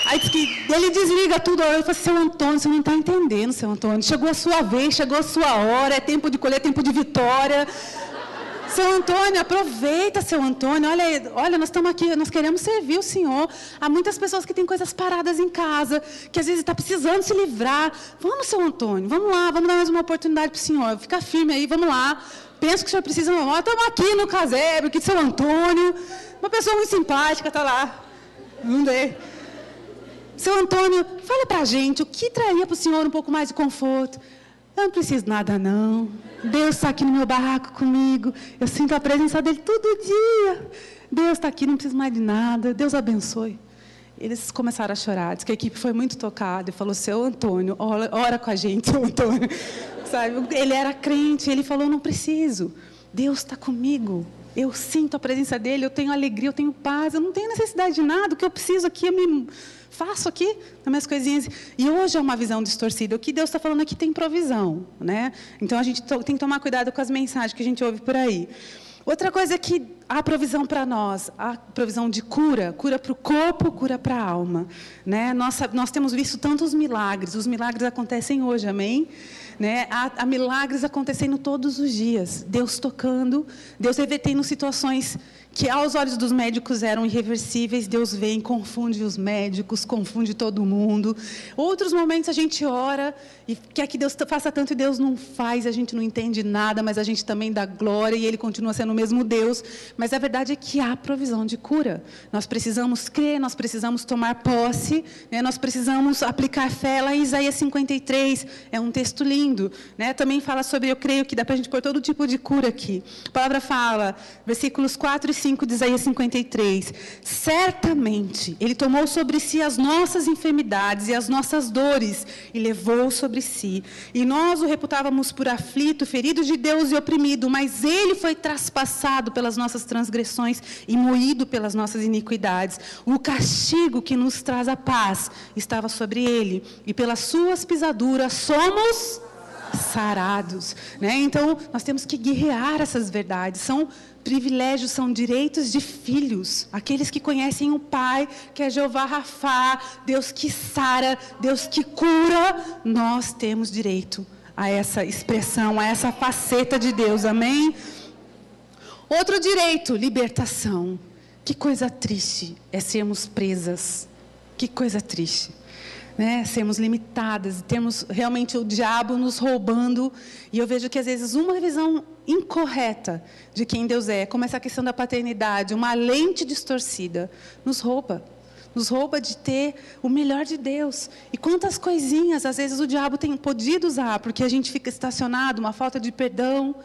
Speaker 1: Aí diz que ele desliga tudo, eu falo, seu Antônio, você não está entendendo, seu Antônio. Chegou a sua vez, chegou a sua hora, é tempo de colher, tempo de vitória. Seu Antônio, aproveita, seu Antônio. Olha, nós estamos aqui, nós queremos servir o Senhor. Há muitas pessoas que têm coisas paradas em casa, que às vezes está precisando se livrar. Vamos, seu Antônio, vamos lá, vamos dar mais uma oportunidade para o Senhor. Fica firme aí, vamos lá. Penso que o senhor precisa, estamos aqui no casebre, aqui de seu Antônio. Uma pessoa muito simpática está lá. Não dê. Seu Antônio, fala para a gente, o que traria para o senhor um pouco mais de conforto? Eu não preciso nada, não. Deus está aqui no meu barraco comigo. Eu sinto a presença dele todo dia. Deus está aqui, não preciso mais de nada. Deus abençoe. Eles começaram a chorar. Diz que a equipe foi muito tocada e falou, seu Antônio, ora com a gente, seu Antônio. Sabe? Ele era crente, ele falou, não preciso. Deus está comigo. Eu sinto a presença dele, eu tenho alegria, eu tenho paz, eu não tenho necessidade de nada. O que eu preciso aqui, eu me faço aqui, nas minhas coisinhas. E hoje é uma visão distorcida. O que Deus está falando aqui tem provisão, né? Então, a gente tem que tomar cuidado com as mensagens que a gente ouve por aí. Outra coisa é que há provisão para nós, há provisão de cura para o corpo, cura para a alma. Né? Nós temos visto tantos milagres, os milagres acontecem hoje, amém? Né? Há milagres acontecendo todos os dias, Deus tocando, Deus revertendo situações que aos olhos dos médicos eram irreversíveis, Deus vem, confunde os médicos, confunde todo mundo. Outros momentos a gente ora e quer que Deus faça tanto e Deus não faz, a gente não entende nada, mas a gente também dá glória e Ele continua sendo o mesmo Deus. Mas a verdade é que há provisão de cura. Nós precisamos crer, nós precisamos tomar posse, né? Nós precisamos aplicar fé. Lá em Isaías 53, é um texto lindo. Né? Também fala sobre, eu creio que dá para a gente pôr todo tipo de cura aqui. A palavra fala, versículos 4 e 5 de Isaías 53, certamente Ele tomou sobre si as nossas enfermidades e as nossas dores, e levou sobre si. E nós o reputávamos por aflito, ferido de Deus e oprimido, mas Ele foi traspassado pelas nossas transgressões e moído pelas nossas iniquidades. O castigo que nos traz a paz estava sobre Ele, e pelas suas pisaduras somos sarados. Né? Então, nós temos que guerrear essas verdades. São privilégios, são direitos de filhos. Aqueles que conhecem o Pai, que é Jeová Rafá, Deus que sara, Deus que cura, nós temos direito a essa expressão, a essa faceta de Deus. Amém? Outro direito, libertação. Que coisa triste é sermos presas. Que coisa triste. Né, sermos limitadas, temos realmente o diabo nos roubando, e eu vejo que às vezes uma visão incorreta de quem Deus é, como essa questão da paternidade, uma lente distorcida, nos rouba de ter o melhor de Deus. E quantas coisinhas às vezes o diabo tem podido usar, porque a gente fica estacionado, uma falta de perdão,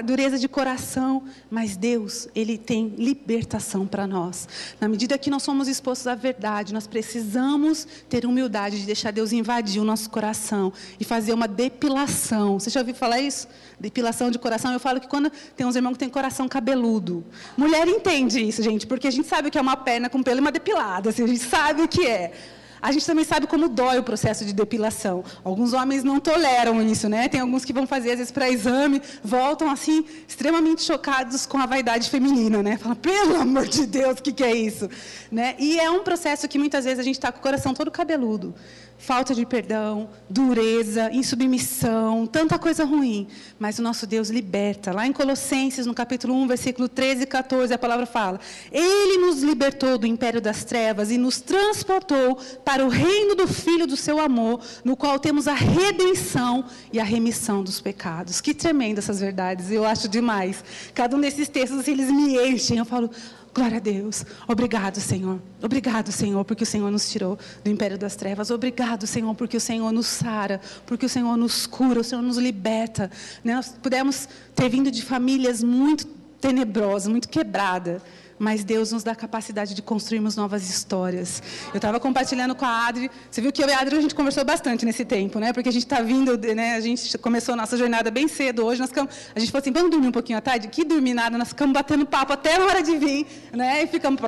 Speaker 1: dureza de coração, mas Deus, Ele tem libertação para nós. Na medida que nós somos expostos à verdade, nós precisamos ter humildade de deixar Deus invadir o nosso coração e fazer uma depilação. Você já ouviu falar isso? Depilação de coração. Eu falo que quando tem uns irmãos que têm coração cabeludo. Mulher entende isso, gente, porque a gente sabe o que é uma perna com pelo e uma depilada, assim, a gente sabe o que é. a gente também sabe como dói o processo de depilação. Alguns homens não toleram isso, né? Tem alguns que vão fazer, às vezes, para exame, voltam, assim, extremamente chocados com a vaidade feminina, né? Falam, pelo amor de Deus, o que é isso? Né? E é um processo que, muitas vezes, a gente está com o coração todo cabeludo. Falta de perdão, dureza, insubmissão, tanta coisa ruim. Mas o nosso Deus liberta. Lá em Colossenses, no capítulo 1, versículo 13 e 14, a palavra fala: Ele nos libertou do império das trevas e nos transportou para o reino do Filho do seu amor, no qual temos a redenção e a remissão dos pecados. Que tremendo essas verdades, eu acho demais. Cada um desses textos, eles me enchem. Eu falo, glória a Deus. Obrigado, Senhor. Obrigado, Senhor, porque o Senhor nos tirou do império das trevas. Obrigado, Senhor, porque o Senhor nos sara, porque o Senhor nos cura, o Senhor nos liberta. Nós pudemos ter vindo de famílias muito tenebrosas, muito quebradas, mas Deus nos dá a capacidade de construirmos novas histórias. Eu estava compartilhando com a Adri, você viu que eu e a Adri, a gente conversou bastante nesse tempo, né? Porque a gente está vindo, né? A gente começou a nossa jornada bem cedo hoje, a gente falou assim, vamos dormir um pouquinho à tarde? Que dormir nada, nós ficamos batendo papo até a hora de vir, né? E ficamos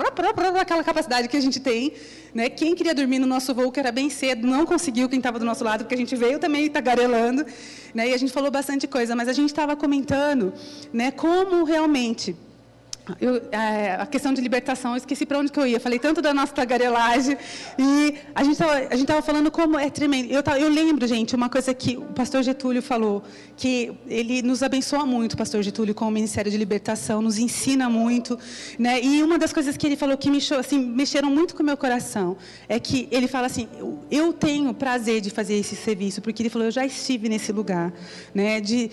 Speaker 1: aquela capacidade que a gente tem, né? Quem queria dormir no nosso voo, que era bem cedo, não conseguiu, quem estava do nosso lado, porque a gente veio também tagarelando, né? E a gente falou bastante coisa, mas a gente estava comentando, né? Como realmente... a questão de libertação, eu esqueci para onde que eu ia. Falei tanto da nossa tagarelagem. E a gente estava falando como é tremendo. Eu lembro, gente, uma coisa que o pastor Getúlio falou, que ele nos abençoa muito, o pastor Getúlio, com o Ministério de Libertação, nos ensina muito. Né? E uma das coisas que ele falou que mexeram muito com o meu coração, é que ele fala assim, eu tenho prazer de fazer esse serviço, porque ele falou, eu já estive nesse lugar, né? de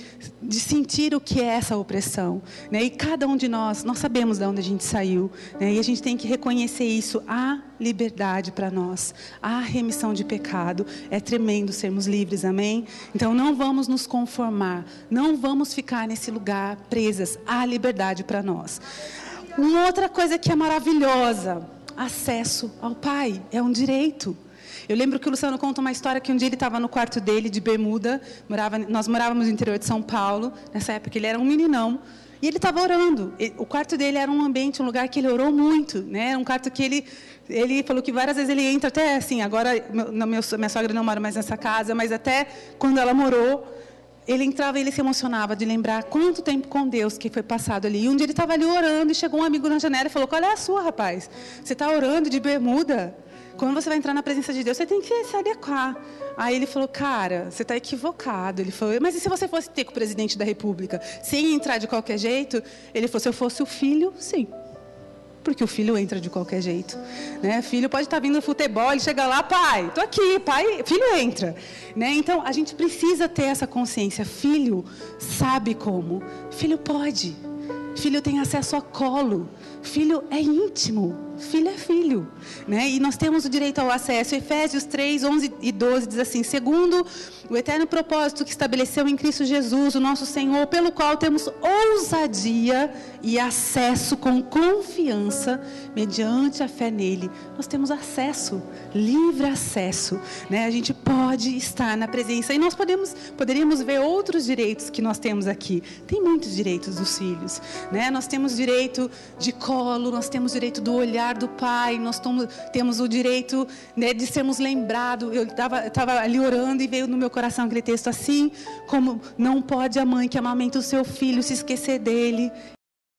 Speaker 1: sentir o que é essa opressão. Né? E cada um de nós sabemos de onde a gente saiu, né? E a gente tem que reconhecer isso, a liberdade para nós, a remissão de pecado, é tremendo sermos livres, amém? Então não vamos nos conformar, não vamos ficar nesse lugar presas, há liberdade para nós. Uma outra coisa que é maravilhosa, acesso ao Pai, é um direito. Eu lembro que o Luciano conta uma história que um dia ele estava no quarto dele, de bermuda, nós morávamos no interior de São Paulo, nessa época ele era um meninão, e ele estava orando. O quarto dele era um ambiente, um lugar que ele orou muito, né? Um quarto que ele falou que várias vezes ele entra, até assim, agora minha sogra não mora mais nessa casa, mas até quando ela morou, ele entrava e ele se emocionava de lembrar quanto tempo com Deus que foi passado ali. E um dia ele estava ali orando e chegou um amigo na janela e falou, qual é a sua, rapaz? Você está orando de bermuda? Quando você vai entrar na presença de Deus, você tem que se adequar. Aí ele falou, cara, você está equivocado. Ele falou, mas e se você fosse ter com o presidente da República? Sem entrar de qualquer jeito? Ele falou, se eu fosse o filho, sim. Porque o filho entra de qualquer jeito. Né? Filho pode estar vindo no futebol, ele chega lá, pai, estou aqui, pai, filho entra. Né? Então, a gente precisa ter essa consciência. Filho sabe como. Filho pode. Filho tem acesso a colo. Filho é íntimo. Filho é filho, né? E nós temos o direito ao acesso. Efésios 3, 11 e 12 diz assim, segundo o eterno propósito que estabeleceu em Cristo Jesus, o nosso Senhor, pelo qual temos ousadia e acesso com confiança, mediante a fé nele. Nós temos acesso, livre acesso, né? A gente pode estar na presença. E nós poderíamos ver outros direitos que nós temos aqui. Tem muitos direitos dos filhos, né? Nós temos direito de colo, nós temos direito do olhar do pai, nós temos o direito, né, de sermos lembrados. Eu estava ali orando e veio no meu coração aquele texto assim, como não pode a mãe que amamenta o seu filho se esquecer dele.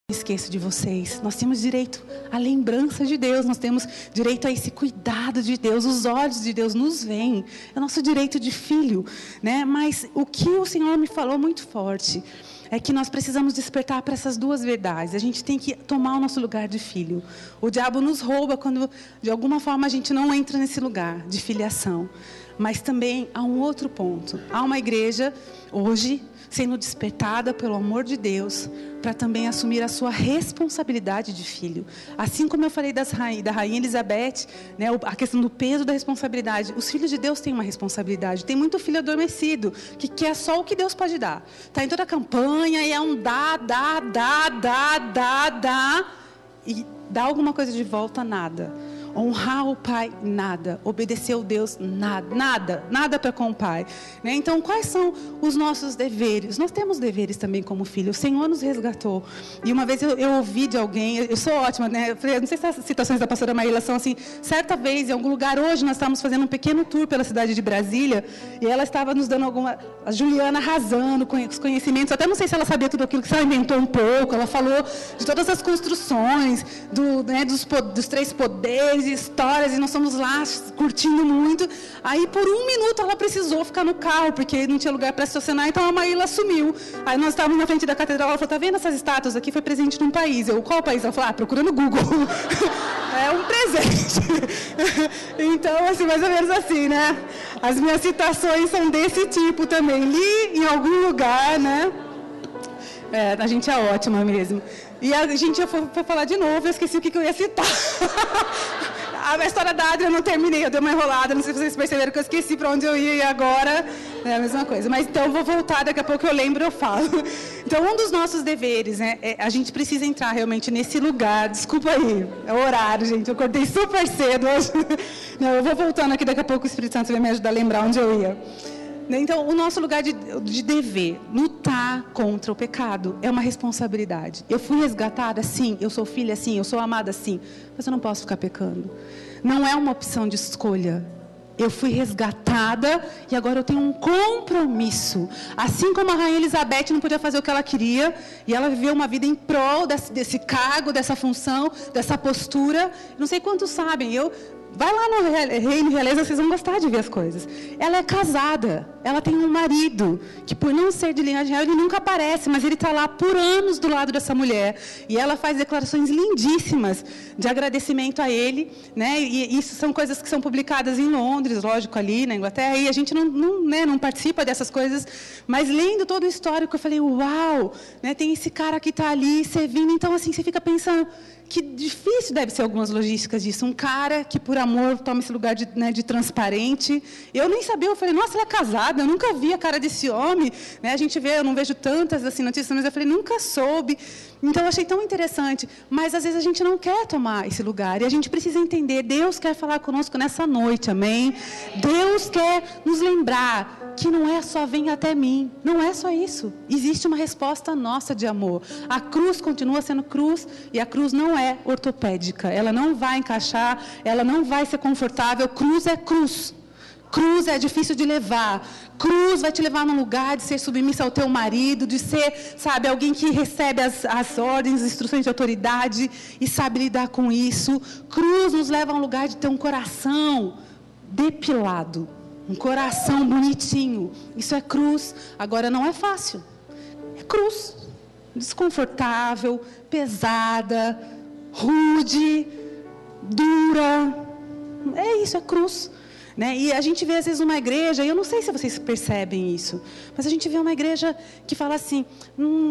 Speaker 1: Não esqueço de vocês. Nós temos direito à lembrança de Deus, nós temos direito a esse cuidado de Deus, os olhos de Deus nos veem, é o nosso direito de filho, né? Mas o que o Senhor me falou muito forte é que nós precisamos despertar para essas duas verdades. A gente tem que tomar o nosso lugar de filho. O diabo nos rouba quando, de alguma forma, a gente não entra nesse lugar de filiação. Mas também há um outro ponto. Há uma igreja, hoje, sendo despertada pelo amor de Deus, para também assumir a sua responsabilidade de filho. Assim como eu falei da rainha Elizabeth, né, a questão do peso da responsabilidade. Os filhos de Deus têm uma responsabilidade. Tem muito filho adormecido, que quer só o que Deus pode dar. Está em toda a campanha e é um dá. E dá alguma coisa de volta, nada. Honrar o pai, nada. Obedecer ao Deus, nada para com o pai. Né? Então, quais são os nossos deveres? Nós temos deveres também como filho. O Senhor nos resgatou. E uma vez eu ouvi de alguém, eu sou ótima, né? Eu falei, não sei se as citações da pastora Maíla são assim, certa vez, em algum lugar hoje, nós estávamos fazendo um pequeno tour pela cidade de Brasília, e ela estava nos dando a Juliana arrasando com os conhecimentos, até não sei se ela sabia tudo aquilo que ela inventou um pouco, ela falou de todas as construções, dos 3 poderes, histórias, e nós fomos lá curtindo muito. Aí, por 1 minuto, ela precisou ficar no carro, porque não tinha lugar para estacionar, então a Maíla sumiu. Aí nós estávamos na frente da catedral, ela falou, tá vendo essas estátuas aqui? Foi presente de um país. Eu, qual país? Ela falou, procura no Google. É um presente. Então, assim, mais ou menos assim, né? As minhas citações são desse tipo também. Li em algum lugar, né? A gente é ótima mesmo. E a gente foi falar de novo, eu esqueci o que eu ia citar. A história da Adria eu não terminei, eu dei uma enrolada, não sei se vocês perceberam que eu esqueci para onde eu ia e agora é a mesma coisa. Mas então eu vou voltar, daqui a pouco eu lembro, eu falo. Então um dos nossos deveres, né, a gente precisa entrar realmente nesse lugar, desculpa aí, é o horário, gente, eu acordei super cedo hoje. Não, eu vou voltando aqui, daqui a pouco o Espírito Santo vai me ajudar a lembrar onde eu ia. Então, o nosso lugar de dever, lutar contra o pecado, é uma responsabilidade. Eu fui resgatada, sim, eu sou filha, sim, eu sou amada, sim, mas eu não posso ficar pecando. Não é uma opção de escolha. Eu fui resgatada e agora eu tenho um compromisso. Assim como a rainha Elizabeth não podia fazer o que ela queria, e ela viveu uma vida em prol desse cargo, dessa função, dessa postura. Não sei quantos sabem, vai lá no Reino Realeza, vocês vão gostar de ver as coisas. Ela é casada, ela tem um marido, que por não ser de linhagem real, ele nunca aparece, mas ele está lá por anos do lado dessa mulher. E ela faz declarações lindíssimas de agradecimento a ele, né? E isso são coisas que são publicadas em Londres, lógico, ali na Inglaterra, e a gente não participa dessas coisas, mas lendo todo o histórico, eu falei, uau, né? Tem esse cara que está ali servindo, então assim, você fica pensando, que difícil deve ser algumas logísticas disso. Um cara que, por amor, toma esse lugar de transparente. Eu nem sabia, eu falei, nossa, ele é casado, eu nunca vi a cara desse homem. Né? A gente vê, eu não vejo tantas assim, notícias, mas eu falei, nunca soube. Então, eu achei tão interessante. Mas, às vezes, a gente não quer tomar esse lugar. E a gente precisa entender, Deus quer falar conosco nessa noite, amém? Deus quer nos lembrar que não é só vem até mim. Não é só isso. Existe uma resposta nossa de amor. A cruz continua sendo cruz e a cruz não é ortopédica. Ela não vai encaixar, ela não vai ser confortável. Cruz é cruz. Cruz é difícil de levar. Cruz vai te levar num lugar de ser submissa ao teu marido, de ser, sabe, alguém que recebe as ordens, as instruções de autoridade e sabe lidar com isso. Cruz nos leva a um lugar de ter um coração depilado, um coração bonitinho. Isso é cruz. Agora, não é fácil. É cruz. Desconfortável, pesada, rude, dura. É isso, é cruz. Né? E a gente vê, às vezes, uma igreja, e eu não sei se vocês percebem isso, mas a gente vê uma igreja que fala assim,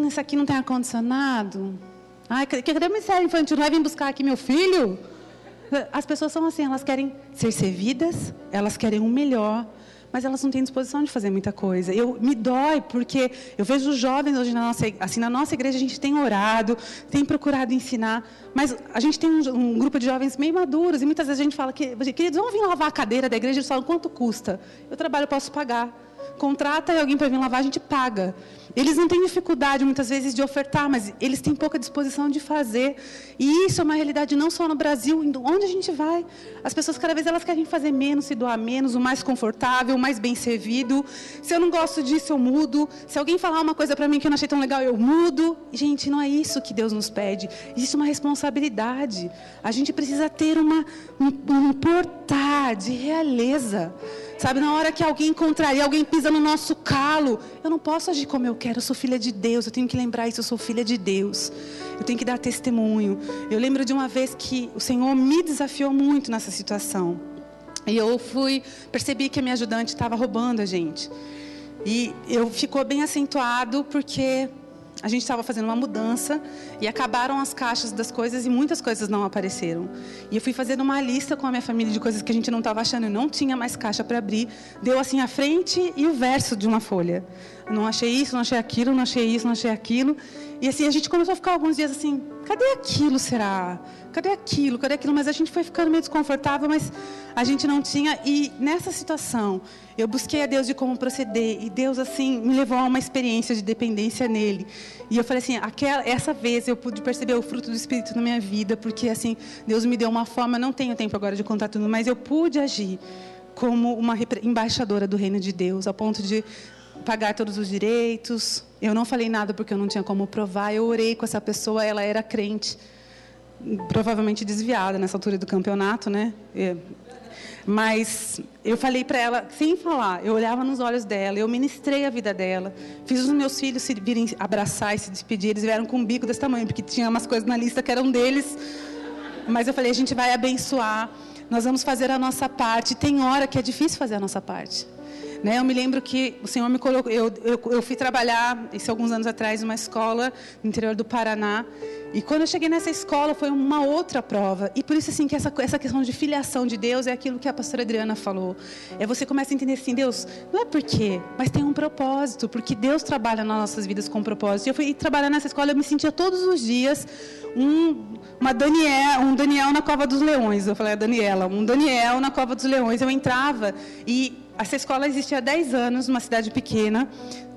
Speaker 1: isso aqui não tem ar-condicionado. Ai, cadê o ministério infantil? Não vai vir buscar aqui meu filho? As pessoas são assim, elas querem ser servidas, elas querem o melhor, mas elas não têm disposição de fazer muita coisa. Me dói, porque eu vejo os jovens hoje, na nossa igreja, a gente tem orado, tem procurado ensinar, mas a gente tem um grupo de jovens meio maduros, e muitas vezes a gente fala, queridos, vamos vir lavar a cadeira da igreja, eles falam, quanto custa? Eu trabalho, eu posso pagar. Contrata alguém para vir lavar, a gente paga. Eles não têm dificuldade, muitas vezes, de ofertar, mas eles têm pouca disposição de fazer. E isso é uma realidade não só no Brasil, onde a gente vai. As pessoas, cada vez, elas querem fazer menos, se doar menos, o mais confortável, o mais bem servido. Se eu não gosto disso, eu mudo. Se alguém falar uma coisa para mim que eu não achei tão legal, eu mudo. E, gente, não é isso que Deus nos pede. Existe uma responsabilidade. A gente precisa ter um portar de realeza. Sabe, na hora que alguém contraria, alguém pisa no nosso calo, eu não posso agir como eu quero, eu sou filha de Deus, eu tenho que lembrar isso, eu sou filha de Deus. Eu tenho que dar testemunho. Eu lembro de uma vez que o Senhor me desafiou muito nessa situação. E eu percebi que a minha ajudante estava roubando a gente. E ficou bem acentuado porque a gente estava fazendo uma mudança e acabaram as caixas das coisas e muitas coisas não apareceram. E eu fui fazendo uma lista com a minha família de coisas que a gente não estava achando e não tinha mais caixa para abrir. Deu assim a frente e o verso de uma folha. Não achei isso, não achei aquilo, não achei isso, não achei aquilo. E assim, a gente começou a ficar alguns dias assim, cadê aquilo, será? Cadê aquilo? Cadê aquilo? Mas a gente foi ficando meio desconfortável, mas a gente não tinha. E nessa situação, eu busquei a Deus de como proceder. E Deus, assim, me levou a uma experiência de dependência nele. E eu falei assim, essa vez eu pude perceber o fruto do Espírito na minha vida, porque, assim, Deus me deu uma forma, não tenho tempo agora de contar tudo, mas eu pude agir como uma embaixadora do reino de Deus, ao ponto de pagar todos os direitos. Eu não falei nada porque eu não tinha como provar. Eu orei com essa pessoa, ela era crente, provavelmente desviada nessa altura do campeonato, né? Mas eu falei para ela, sem falar, eu olhava nos olhos dela, eu ministrei a vida dela, fiz os meus filhos se virem abraçar e se despedir. Eles vieram com um bico desse tamanho, porque tinha umas coisas na lista que eram deles. Mas eu falei, a gente vai abençoar, nós vamos fazer a nossa parte. Tem hora que é difícil fazer a nossa parte. Né? Eu me lembro que o Senhor me colocou... Eu fui trabalhar, isso alguns anos atrás, numa escola no interior do Paraná. E quando eu cheguei nessa escola, foi uma outra prova. E por isso, assim, que essa questão de filiação de Deus é aquilo que a pastora Adriana falou. Você começa a entender assim, Deus, não é por quê, mas tem um propósito. Porque Deus trabalha nas nossas vidas com um propósito. E eu fui trabalhar nessa escola, eu me sentia todos os dias um Daniel na Cova dos Leões. Eu falei, a Daniela, um Daniel na Cova dos Leões. Eu entrava e... Essa escola existia há 10 anos, numa cidade pequena.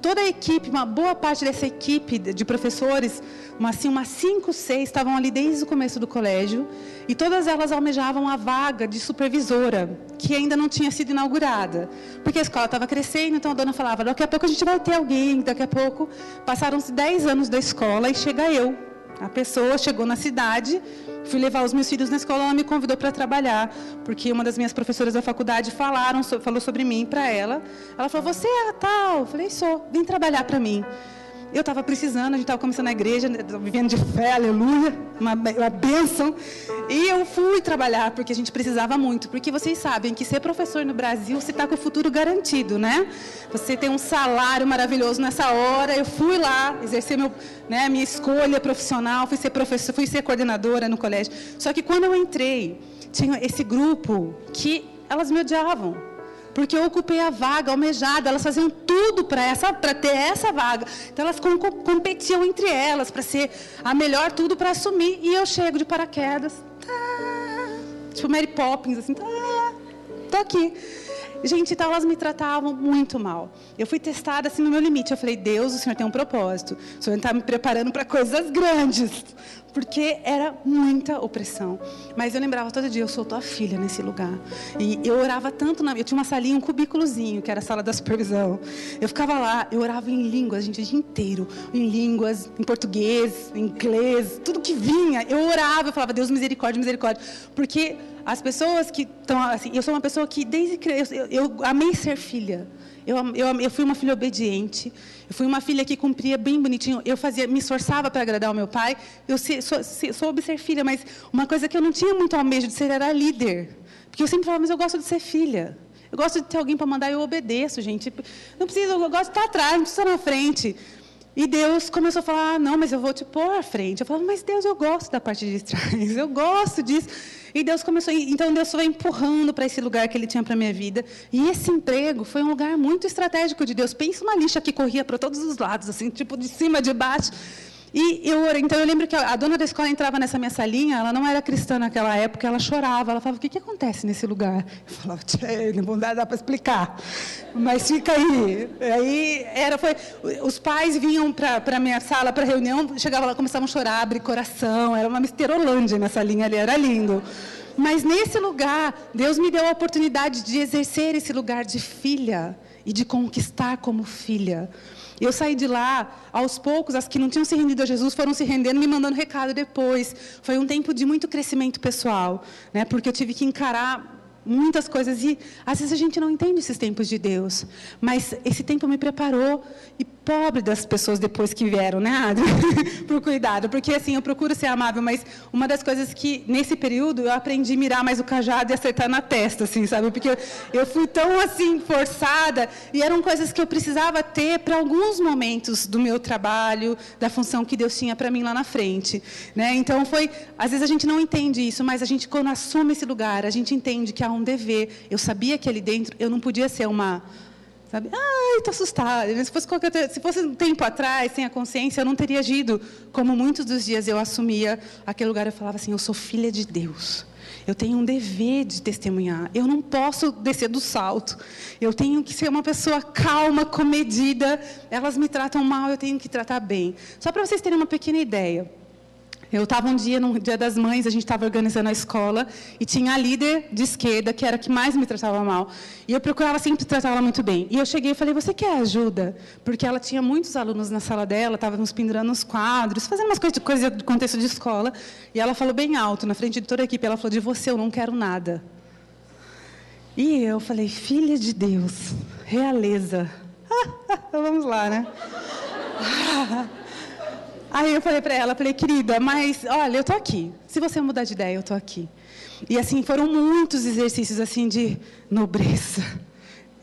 Speaker 1: Toda a equipe, uma boa parte dessa equipe de professores, umas 5, 6, estavam ali desde o começo do colégio. E todas elas almejavam a vaga de supervisora, que ainda não tinha sido inaugurada. Porque a escola estava crescendo, então a dona falava, daqui a pouco a gente vai ter alguém, daqui a pouco. Passaram-se 10 anos da escola e chega eu. A pessoa chegou na cidade, fui levar os meus filhos na escola, ela me convidou para trabalhar, porque uma das minhas professoras da faculdade falou sobre mim para ela. Ela falou, você é a tal? Eu falei, sou, vem trabalhar para mim. Eu estava precisando, a gente estava começando a igreja, vivendo de fé, aleluia, uma bênção. E eu fui trabalhar, porque a gente precisava muito. Porque vocês sabem que ser professor no Brasil, você está com o futuro garantido, né? Você tem um salário maravilhoso nessa hora. Eu fui lá, exercer minha escolha profissional, fui ser professor, fui ser coordenadora no colégio. Só que quando eu entrei, tinha esse grupo que elas me odiavam. Porque eu ocupei a vaga almejada, elas faziam tudo para ter essa vaga. Então, elas competiam entre elas para ser a melhor, tudo para assumir. E eu chego de paraquedas, tipo Mary Poppins, assim, tô aqui. Gente, então elas me tratavam muito mal. Eu fui testada assim no meu limite. Eu falei, Deus, o Senhor tem um propósito. O Senhor está me preparando para coisas grandes. Porque era muita opressão. Mas eu lembrava todo dia, eu sou tua filha nesse lugar. E eu orava tanto, eu tinha uma salinha, um cubículozinho, que era a sala da supervisão. Eu ficava lá, eu orava em línguas, gente, o dia inteiro. Em línguas, em português, em inglês, tudo que vinha. Eu orava, eu falava, Deus, misericórdia, misericórdia. Porque as pessoas que estão assim, eu sou uma pessoa que desde criança, eu amei ser filha. Eu fui uma filha obediente. Eu fui uma filha que cumpria bem bonitinho. Eu me esforçava para agradar o meu pai. Eu soube ser filha, mas uma coisa que eu não tinha muito almejo de ser era líder. Porque eu sempre falava, mas eu gosto de ser filha. Eu gosto de ter alguém para mandar, eu obedeço, gente. Não preciso, eu gosto de estar atrás, não preciso estar na frente. E Deus começou a falar, não, mas eu vou te pôr à frente. Eu falava, mas Deus, eu gosto da parte de trás, eu gosto disso. E Deus começou, então Deus foi empurrando para esse lugar que Ele tinha para a minha vida. E esse emprego foi um lugar muito estratégico de Deus. Pensa uma lixa que corria para todos os lados, assim, tipo de cima, de baixo. Então eu lembro que a dona da escola entrava nessa minha salinha, ela não era cristã naquela época, ela chorava, ela falava, o que acontece nesse lugar? Eu falava, não dá para explicar, mas fica aí. Os pais vinham para a minha sala para reunião, chegavam lá, começavam a chorar, abrir coração, era uma misterolândia nessa linha ali, era lindo. Mas nesse lugar, Deus me deu a oportunidade de exercer esse lugar de filha e de conquistar como filha. Eu saí de lá, aos poucos, as que não tinham se rendido a Jesus foram se rendendo, me mandando recado depois. Foi um tempo de muito crescimento pessoal, né? Porque eu tive que encarar muitas coisas e, às vezes, a gente não entende esses tempos de Deus. Mas esse tempo me preparou, e pobre das pessoas depois que vieram, né, Adri? Por cuidado. Porque, assim, eu procuro ser amável, mas uma das coisas que, nesse período, eu aprendi a mirar mais o cajado e acertar na testa, assim, sabe? Porque eu fui tão, assim, forçada, e eram coisas que eu precisava ter para alguns momentos do meu trabalho, da função que Deus tinha para mim lá na frente, né? Então, às vezes a gente não entende isso, mas a gente, quando assume esse lugar, a gente entende que há um dever. Eu sabia que ali dentro eu não podia ser uma Sabe? Ai, estou assustada. Se fosse um tempo atrás, sem a consciência, eu não teria agido como muitos dos dias eu assumia aquele lugar. Eu falava assim, eu sou filha de Deus. Eu tenho um dever de testemunhar. Eu não posso descer do salto. Eu tenho que ser uma pessoa calma, comedida. Elas me tratam mal, eu tenho que tratar bem. Só para vocês terem uma pequena ideia. Eu estava um dia, no Dia das Mães, a gente estava organizando a escola, e tinha a líder de esquerda, que era a que mais me tratava mal. E eu procurava sempre tratar ela muito bem. E eu cheguei e falei, você quer ajuda? Porque ela tinha muitos alunos na sala dela, estávamos pendurando os quadros, fazendo umas coisas de contexto de escola. E ela falou bem alto, na frente de toda a equipe, ela falou, de você eu não quero nada. E eu falei, filha de Deus, realeza. Vamos lá, né? Aí eu falei para ela, querida, mas, olha, eu estou aqui. Se você mudar de ideia, eu estou aqui. E, assim, foram muitos exercícios, assim, de nobreza.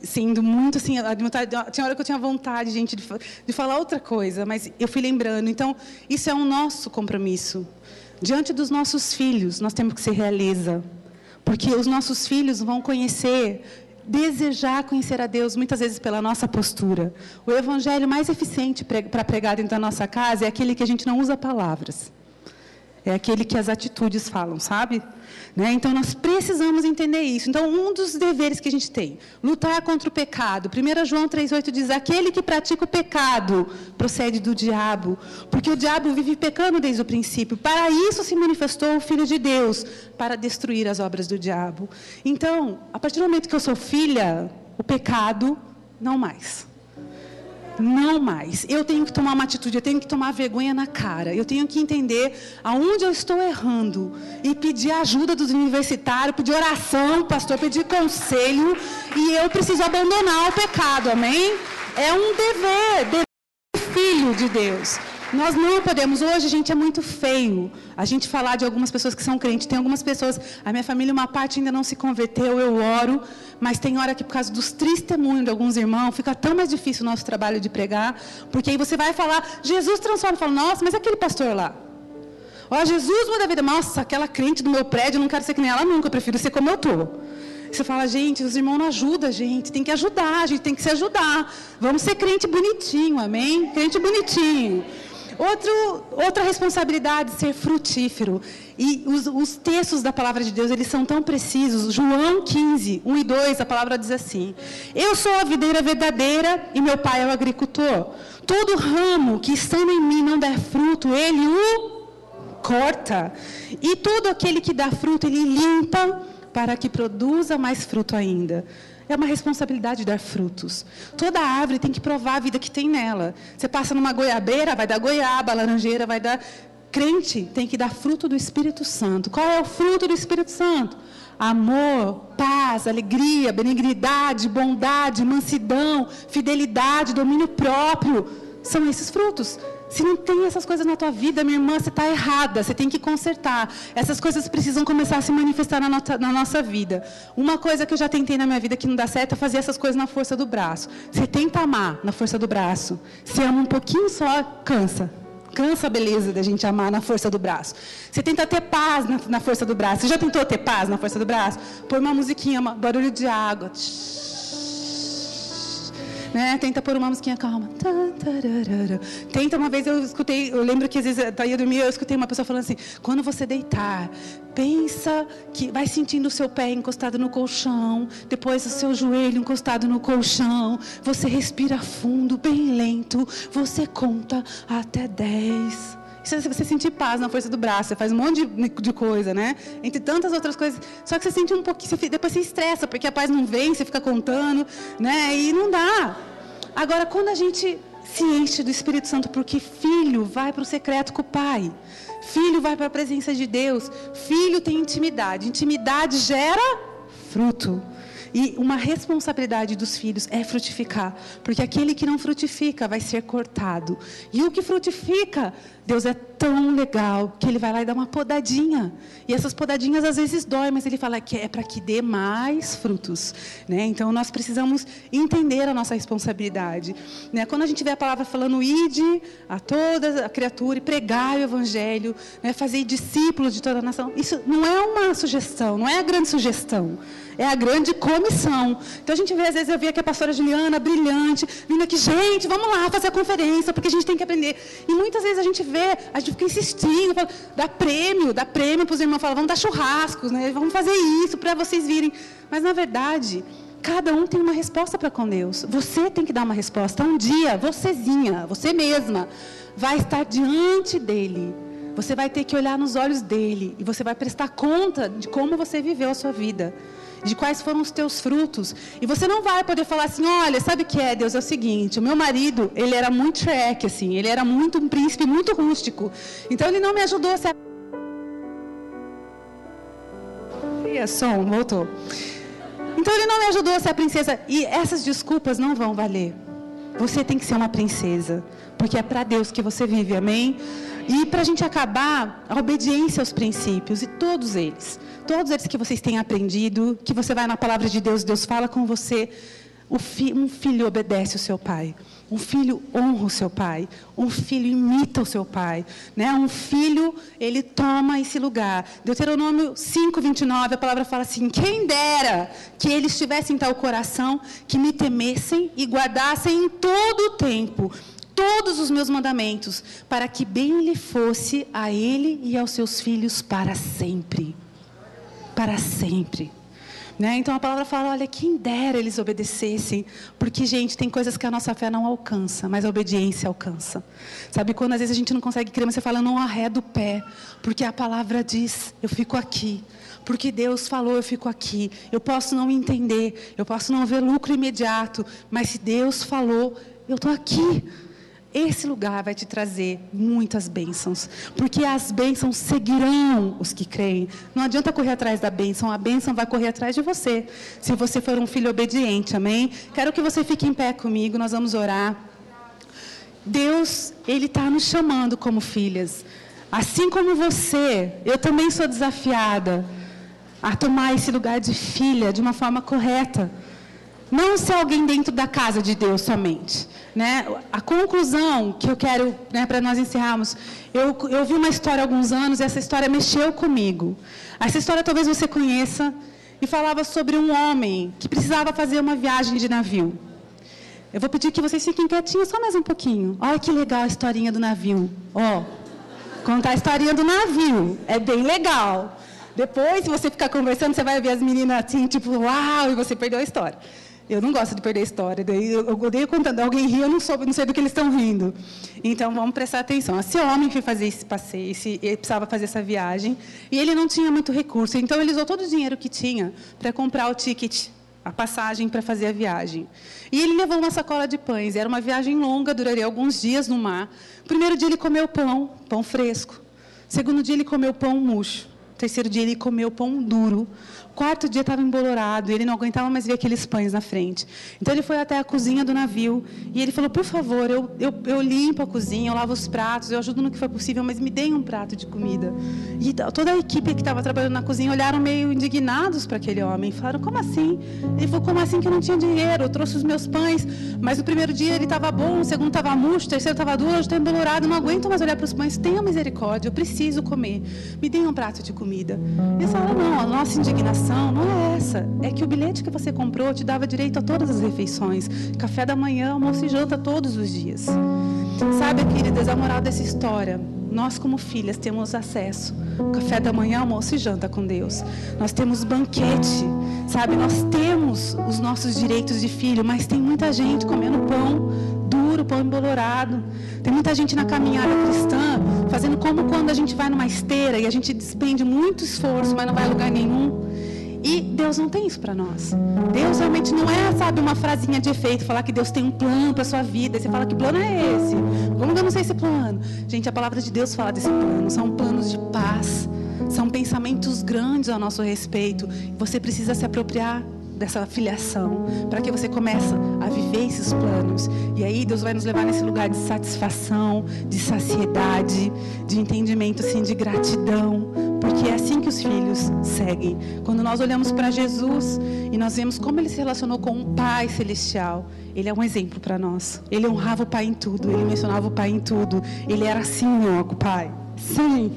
Speaker 1: Sendo muito, assim, tinha hora que eu tinha vontade, gente, de falar outra coisa, mas eu fui lembrando. Então, isso é um nosso compromisso. Diante dos nossos filhos, nós temos que ser realeza. Porque os nossos filhos vão desejar conhecer a Deus, muitas vezes pela nossa postura. O evangelho mais eficiente para pregar dentro da nossa casa é aquele que a gente não usa palavras. É aquele que as atitudes falam, sabe? Né? Então, nós precisamos entender isso. Então, um dos deveres que a gente tem, lutar contra o pecado. 1 João 3,8 diz, aquele que pratica o pecado procede do diabo, porque o diabo vive pecando desde o princípio. Para isso se manifestou o Filho de Deus, para destruir as obras do diabo. Então, a partir do momento que eu sou filha, o pecado, não mais. Não mais. Eu tenho que tomar uma atitude, eu tenho que tomar vergonha na cara. Eu tenho que entender aonde eu estou errando. E pedir ajuda dos universitários, pedir oração, pastor, pedir conselho. E eu preciso abandonar o pecado, amém? É um dever filho de Deus. Nós não podemos, hoje, gente, é muito feio a gente falar de algumas pessoas que são crentes. Tem algumas pessoas, a minha família, uma parte ainda não se converteu, eu oro, mas tem hora que, por causa dos testemunhos de alguns irmãos, fica tão mais difícil o nosso trabalho de pregar, porque aí você vai falar, Jesus transforma, fala, nossa, mas aquele pastor lá, ó, Jesus muda a vida, nossa, aquela crente do meu prédio, eu não quero ser que nem ela nunca, eu prefiro ser como eu estou. Você fala, gente, os irmãos não ajudam a gente tem que ajudar, a gente tem que se ajudar. Vamos ser crente bonitinho, amém? Crente bonitinho. Outra responsabilidade, ser frutífero. E os textos da palavra de Deus, eles são tão precisos. João 15, 1 e 2, a palavra diz assim, eu sou a videira verdadeira e meu pai é o agricultor. Todo ramo que estando em mim não der fruto, ele o corta. E todo aquele que dá fruto, ele limpa para que produza mais fruto ainda. É uma responsabilidade dar frutos. Toda árvore tem que provar a vida que tem nela. Você passa numa goiabeira, vai dar goiaba, laranjeira, vai dar... Crente tem que dar fruto do Espírito Santo. Qual é o fruto do Espírito Santo? Amor, paz, alegria, benignidade, bondade, mansidão, fidelidade, domínio próprio. São esses frutos. Se não tem essas coisas na tua vida, minha irmã, você está errada, você tem que consertar. Essas coisas precisam começar a se manifestar na nossa vida. Uma coisa que eu já tentei na minha vida que não dá certo é fazer essas coisas na força do braço. Você tenta amar na força do braço. Se ama um pouquinho só, cansa. Cansa a beleza da gente amar na força do braço. Você tenta ter paz na força do braço. Você já tentou ter paz na força do braço? Põe uma musiquinha, barulho de água. Né? Tenta pôr uma musiquinha calma. Tenta, uma vez eu lembro que às vezes eu ia dormir, eu escutei uma pessoa falando assim, quando você deitar, pensa que vai sentindo o seu pé encostado no colchão, depois o seu joelho encostado no colchão, você respira fundo, bem lento, você conta até 10. Se você sentir paz na força do braço, você faz um monte de coisa, né? Entre tantas outras coisas. Só que você sente um pouquinho, depois você estressa, porque a paz não vem, você fica contando, né? E não dá. Agora, quando a gente se enche do Espírito Santo, porque filho vai para o secreto com o pai. Filho vai para a presença de Deus. Filho tem intimidade. Intimidade gera fruto. E uma responsabilidade dos filhos é frutificar. Porque aquele que não frutifica vai ser cortado. E o que frutifica, Deus é tão legal que ele vai lá e dá uma podadinha. E essas podadinhas às vezes doem, mas ele fala que é para que dê mais frutos, né? Então nós precisamos entender a nossa responsabilidade, né? Quando a gente vê a palavra falando ide a toda a criatura e pregai o evangelho, né? Fazer discípulos de toda a nação, isso não é uma sugestão, não é a grande sugestão, é a grande comissão. Então a gente vê, às vezes eu vi aqui a pastora Juliana, brilhante, vindo aqui, gente, vamos lá fazer a conferência, porque a gente tem que aprender. E muitas vezes a gente fica insistindo, fala, dá prêmio para os irmãos, fala, vamos dar churrascos, né? Vamos fazer isso para vocês virem. Mas na verdade, cada um tem uma resposta para com Deus. Você tem que dar uma resposta. Um dia, você mesma, vai estar diante dele. Você vai ter que olhar nos olhos dele e você vai prestar conta de como você viveu a sua vida, de quais foram os teus frutos. E você não vai poder falar assim, olha, sabe o que é, Deus? É o seguinte, o meu marido, ele era muito Shrek, assim, ele era muito um príncipe muito rústico. Então ele não me ajudou a ser... som, voltou. Então ele não me ajudou a ser a princesa. E essas desculpas não vão valer. Você tem que ser uma princesa, porque é para Deus que você vive, amém? E para a gente acabar, a obediência aos princípios, e todos eles que vocês têm aprendido, que você vai na palavra de Deus, Deus fala com você. Um filho obedece o seu pai, um filho honra o seu pai, um filho imita o seu pai, né? Um filho, ele toma esse lugar. Deuteronômio 5:29, a palavra fala assim, quem dera que eles tivessem tal coração, que me temessem e guardassem em todo o tempo todos os meus mandamentos, para que bem lhe fosse a ele e aos seus filhos para sempre. Para sempre. Né? Então a palavra fala, olha, quem dera eles obedecessem, porque, gente, tem coisas que a nossa fé não alcança, mas a obediência alcança. Sabe, quando às vezes a gente não consegue crer, mas você fala, não arredo o pé, porque a palavra diz, eu fico aqui. Porque Deus falou, eu fico aqui. Eu posso não entender, eu posso não ver lucro imediato, mas se Deus falou, eu estou aqui. Esse lugar vai te trazer muitas bênçãos, porque as bênçãos seguirão os que creem. Não adianta correr atrás da bênção, a bênção vai correr atrás de você, se você for um filho obediente, amém? Quero que você fique em pé comigo, nós vamos orar. Deus, Ele está nos chamando como filhas. Assim como você, eu também sou desafiada a tomar esse lugar de filha de uma forma correta. Não ser alguém dentro da casa de Deus somente, né? A conclusão que eu quero, né, para nós encerrarmos, eu vi uma história há alguns anos e essa história mexeu comigo. Essa história talvez você conheça e falava sobre um homem que precisava fazer uma viagem de navio. Eu vou pedir que vocês fiquem quietinhos só mais um pouquinho. Olha que legal a historinha do navio. Ó, contar a historinha do navio, é bem legal. Depois, se você ficar conversando, você vai ver as meninas assim, tipo, uau, e você perdeu a história. Eu não gosto de perder a história, daí eu odeio contando. Alguém ri, eu não sei do que eles estão rindo. Então, vamos prestar atenção. Esse homem foi fazer esse passeio, ele precisava fazer essa viagem, e ele não tinha muito recurso. Então, ele usou todo o dinheiro que tinha para comprar o ticket, a passagem para fazer a viagem. E ele levou uma sacola de pães. Era uma viagem longa, duraria alguns dias no mar. O primeiro dia ele comeu pão fresco. O segundo dia ele comeu pão murcho. O terceiro dia ele comeu pão duro. O quarto dia estava embolorado, ele não aguentava mais ver aqueles pães na frente. Então ele foi até a cozinha do navio e ele falou, por favor, eu limpo a cozinha, eu lavo os pratos, eu ajudo no que for possível, mas me deem um prato de comida. E toda a equipe que estava trabalhando na cozinha olharam meio indignados para aquele homem. Falaram, como assim? Ele falou, como assim que eu não tinha dinheiro? Eu trouxe os meus pães, mas no primeiro dia ele estava bom, no segundo estava murcho, o terceiro estava duro, hoje está embolorado, não aguento mais olhar para os pães. Tenha misericórdia, eu preciso comer. Me deem um prato de comida. E eles falaram, não, a nossa indignação não é essa, é que o bilhete que você comprou te dava direito a todas as refeições, café da manhã, almoço e janta todos os dias. Sabe, queridas, a moral dessa história, nós como filhas temos acesso, café da manhã, almoço e janta com Deus. Nós temos banquete, sabe, nós temos os nossos direitos de filho, mas tem muita gente comendo pão duro, pão embolorado. Tem muita gente na caminhada cristã fazendo como quando a gente vai numa esteira e a gente despende muito esforço, mas não vai a lugar nenhum. E Deus não tem isso para nós. Deus realmente não é, sabe, uma frasinha de efeito, falar que Deus tem um plano para a sua vida. E você fala, que plano é esse? Como que eu não sei esse plano? Gente, a palavra de Deus fala desse plano. São planos de paz. São pensamentos grandes a nosso respeito. Você precisa se apropriar dessa filiação, para que você comece a viver esses planos. E aí Deus vai nos levar nesse lugar de satisfação, de saciedade, de entendimento, assim, de gratidão, porque é assim que os filhos seguem. Quando nós olhamos para Jesus e nós vemos como ele se relacionou com um Pai Celestial, ele é um exemplo para nós. Ele honrava o Pai em tudo, ele mencionava o Pai em tudo. Ele era assim, ó, com o Pai. Sim,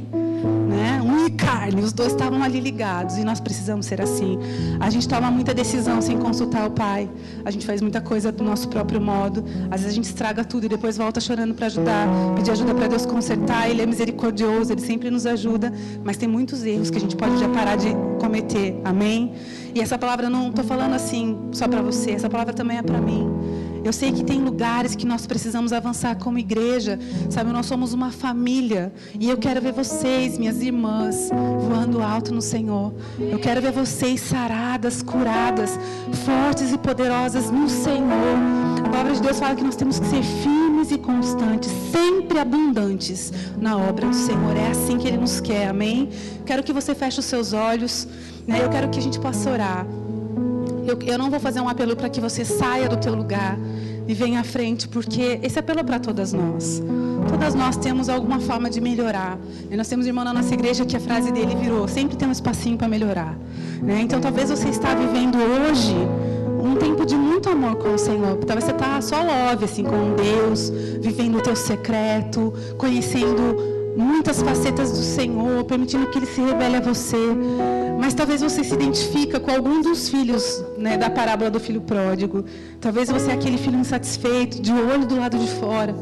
Speaker 1: né? Um e carne, os dois estavam ali ligados, e nós precisamos ser assim. A gente toma muita decisão sem consultar o Pai, a gente faz muita coisa do nosso próprio modo, às vezes a gente estraga tudo e depois volta chorando para ajudar, pedir ajuda para Deus consertar. Ele é misericordioso, Ele sempre nos ajuda, mas tem muitos erros que a gente pode já parar de cometer, amém? E essa palavra eu não estou falando assim só para você, essa palavra também é para mim. Eu sei que tem lugares que nós precisamos avançar como igreja, sabe? Nós somos uma família, e eu quero ver vocês, minhas irmãs, voando alto no Senhor. Eu quero ver vocês saradas, curadas, fortes e poderosas no Senhor. A palavra de Deus fala que nós temos que ser firmes e constantes, sempre abundantes na obra do Senhor. É assim que Ele nos quer, amém? Quero que você feche os seus olhos, né? Eu quero que a gente possa orar. Eu não vou fazer um apelo para que você saia do teu lugar e venha à frente, porque esse apelo é para todas nós. Todas nós temos alguma forma de melhorar. E nós temos um irmão na nossa igreja que a frase dele virou: sempre tem um espacinho para melhorar, né? Então talvez você está vivendo hoje um tempo de muito amor com o Senhor. Talvez você está só love, assim, com Deus, vivendo o teu secreto, conhecendo muitas facetas do Senhor, permitindo que Ele se revele a você. Mas talvez você se identifica com algum dos filhos, né, da parábola do filho pródigo. Talvez você é aquele filho insatisfeito, de olho do lado de fora.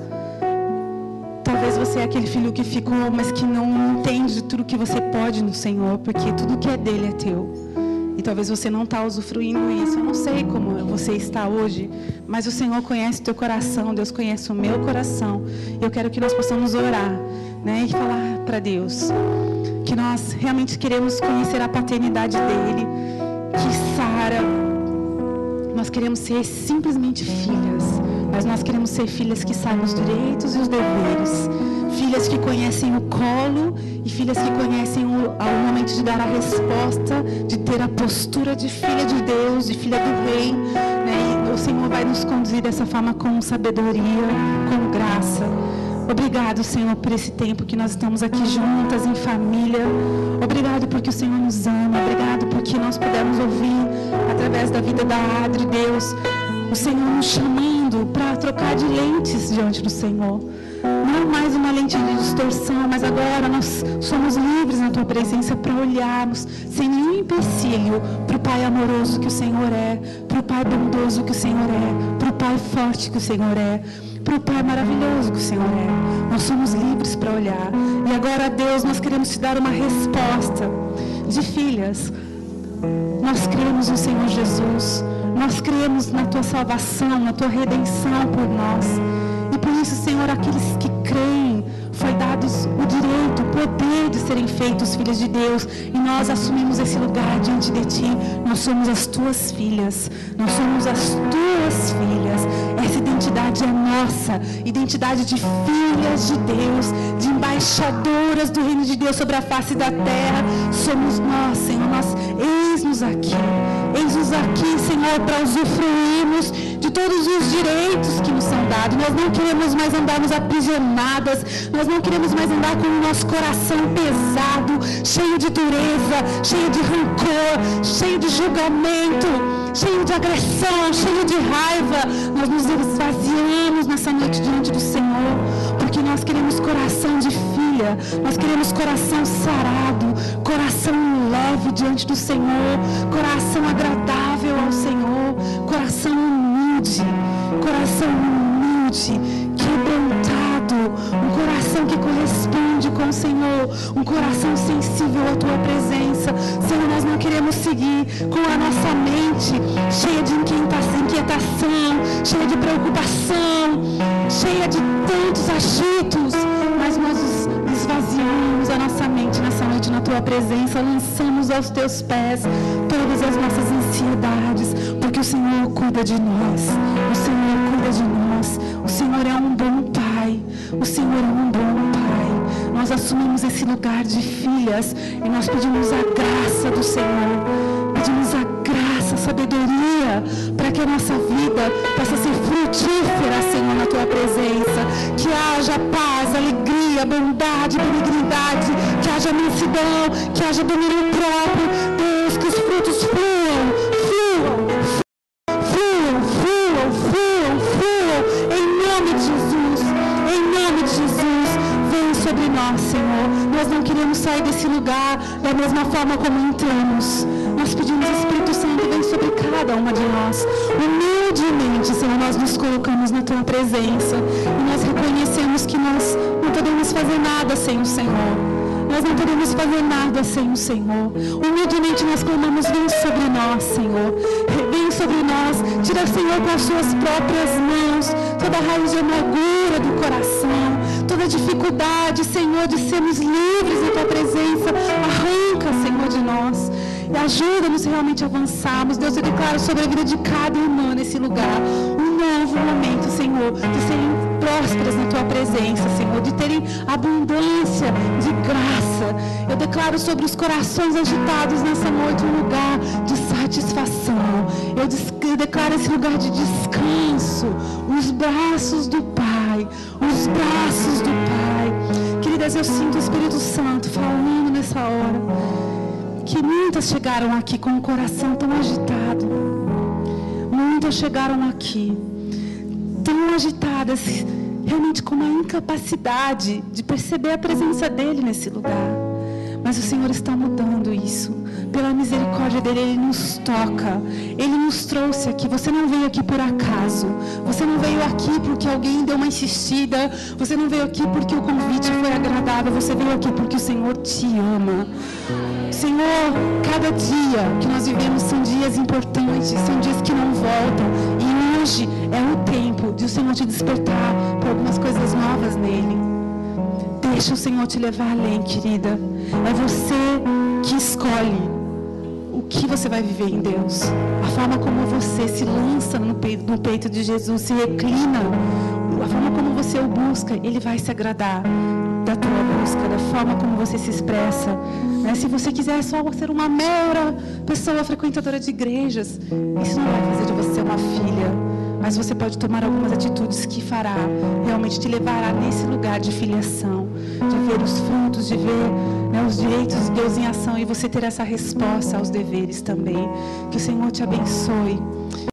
Speaker 1: Talvez você é aquele filho que ficou, mas que não entende de tudo que você pode no Senhor, porque tudo que é dele é teu. E talvez você não está usufruindo isso. Eu não sei como você está hoje, mas o Senhor conhece o teu coração, Deus conhece o meu coração. Eu quero que nós possamos orar, né, e falar para Deus que nós realmente queremos conhecer a paternidade dEle, que Sara, nós queremos ser simplesmente filhas, mas nós queremos ser filhas que sabem os direitos e os deveres, filhas que conhecem o colo e filhas que conhecem o momento de dar a resposta, de ter a postura de filha de Deus, de filha do Rei, né? E o Senhor vai nos conduzir dessa forma com sabedoria, com graça. Obrigado, Senhor, por esse tempo que nós estamos aqui juntas, em família. Obrigado porque o Senhor nos ama. Obrigado porque nós pudemos ouvir, através da vida da Adri, Deus, o Senhor nos chamando para trocar de lentes diante do Senhor. Não mais uma lente de distorção, mas agora nós somos livres na Tua presença para olharmos sem nenhum empecilho para o Pai amoroso que o Senhor é, para o Pai bondoso que o Senhor é, para o Pai forte que o Senhor é, para o Pai maravilhoso que o Senhor é. Nós somos livres para olhar. E agora, Deus, nós queremos te dar uma resposta de filhas. Nós cremos no Senhor Jesus. Nós cremos na Tua salvação, na Tua redenção por nós. E por isso, Senhor, aqueles que creem, foi dados o direito, o poder de serem feitos filhas de Deus. E nós assumimos esse lugar diante de Ti. Nós somos as Tuas filhas. Nós somos as Tuas filhas. Essa identidade é nossa. Identidade de filhas de Deus, de embaixadoras do reino de Deus sobre a face da terra. Somos nós, Senhor. Nós eis-nos aqui. Eis-nos aqui, Senhor, para usufruirmos de todos os direitos que nos são dados. Nós não queremos mais andarmos aprisionadas. Nós não queremos mais andar com o nosso coração pesado, cheio de dureza, cheio de rancor, cheio de julgamento, cheio de agressão, cheio de raiva. Nós nos esvaziamos nessa noite diante do Senhor, porque nós queremos coração de filha, nós queremos coração sarado, coração leve diante do Senhor, coração agradável ao Senhor, coração humilde, quebrantado, um coração que corresponde com o Senhor, um coração sensível à Tua presença. Senhor, nós não queremos seguir com a nossa mente cheia de inquietação, cheia de preocupação, cheia de tantos agitos, mas nós esvaziamos a nossa mente nessa noite na Tua presença, lançamos aos Teus pés todas as nossas ansiedades, porque o Senhor cuida de nós, o Senhor cuida de nós, o Senhor é um bom Pai, o Senhor é um bom Pai. Nós assumimos esse lugar de filhas e nós pedimos a graça do Senhor, pedimos a graça sabedoria, para que a nossa vida possa ser frutífera, Senhor, na Tua presença. Que haja paz, alegria, bondade, benignidade, que haja mansidão, que haja domínio próprio. Deus, que os frutos fluam, em nome de Jesus, em nome de Jesus. Vem sobre nós, Senhor. Nós não queremos sair desse lugar da mesma forma como entramos. Nós pedimos, Espírito Santo, vem sobre cada uma de nós. Humildemente, Senhor, nós nos colocamos na Tua presença e nós reconhecemos que nós não podemos fazer nada sem o Senhor. Nós não podemos fazer nada sem o Senhor. Humildemente nós clamamos, vem sobre nós, Senhor. Vem sobre nós. Tira, Senhor, com as suas próprias mãos toda a raiz de amargura do coração, toda dificuldade, Senhor, de sermos livres em Tua presença. Arranca, Senhor, de nós. E ajuda-nos realmente a avançarmos. Deus, eu declaro sobre a vida de cada irmã nesse lugar um novo momento, Senhor, de serem prósperas na Tua presença, Senhor, de terem abundância de graça. Eu declaro sobre os corações agitados nessa noite um lugar de satisfação. Eu declaro esse lugar de descanso, os braços do Pai, os braços do Pai. Queridas, eu sinto o Espírito Santo falando nessa hora, que muitas chegaram aqui com o coração tão agitado. Muitas chegaram aqui tão agitadas, realmente com uma incapacidade de perceber a presença dEle nesse lugar. Mas o Senhor está mudando isso. Pela misericórdia dEle, Ele nos toca. Ele nos trouxe aqui. Você não veio aqui por acaso. Você não veio aqui porque alguém deu uma insistida. Você não veio aqui porque o convite foi agradável. Você veio aqui porque o Senhor te ama. Senhor, cada dia que nós vivemos são dias importantes, são dias que não voltam. E hoje é o tempo de o Senhor te despertar para algumas coisas novas nele. Deixa o Senhor te levar além, querida. É você que escolhe o que você vai viver em Deus. A forma como você se lança no peito de Jesus, se reclina, a forma como você o busca, Ele vai se agradar da tua busca, da forma como você se expressa. Se você quiser só ser uma mera pessoa frequentadora de igrejas, isso não vai fazer de você uma filha. Mas você pode tomar algumas atitudes que fará, realmente te levará nesse lugar de filiação, de ver os frutos, de ver os direitos de Deus em ação e você ter essa resposta aos deveres também. Que o Senhor te abençoe.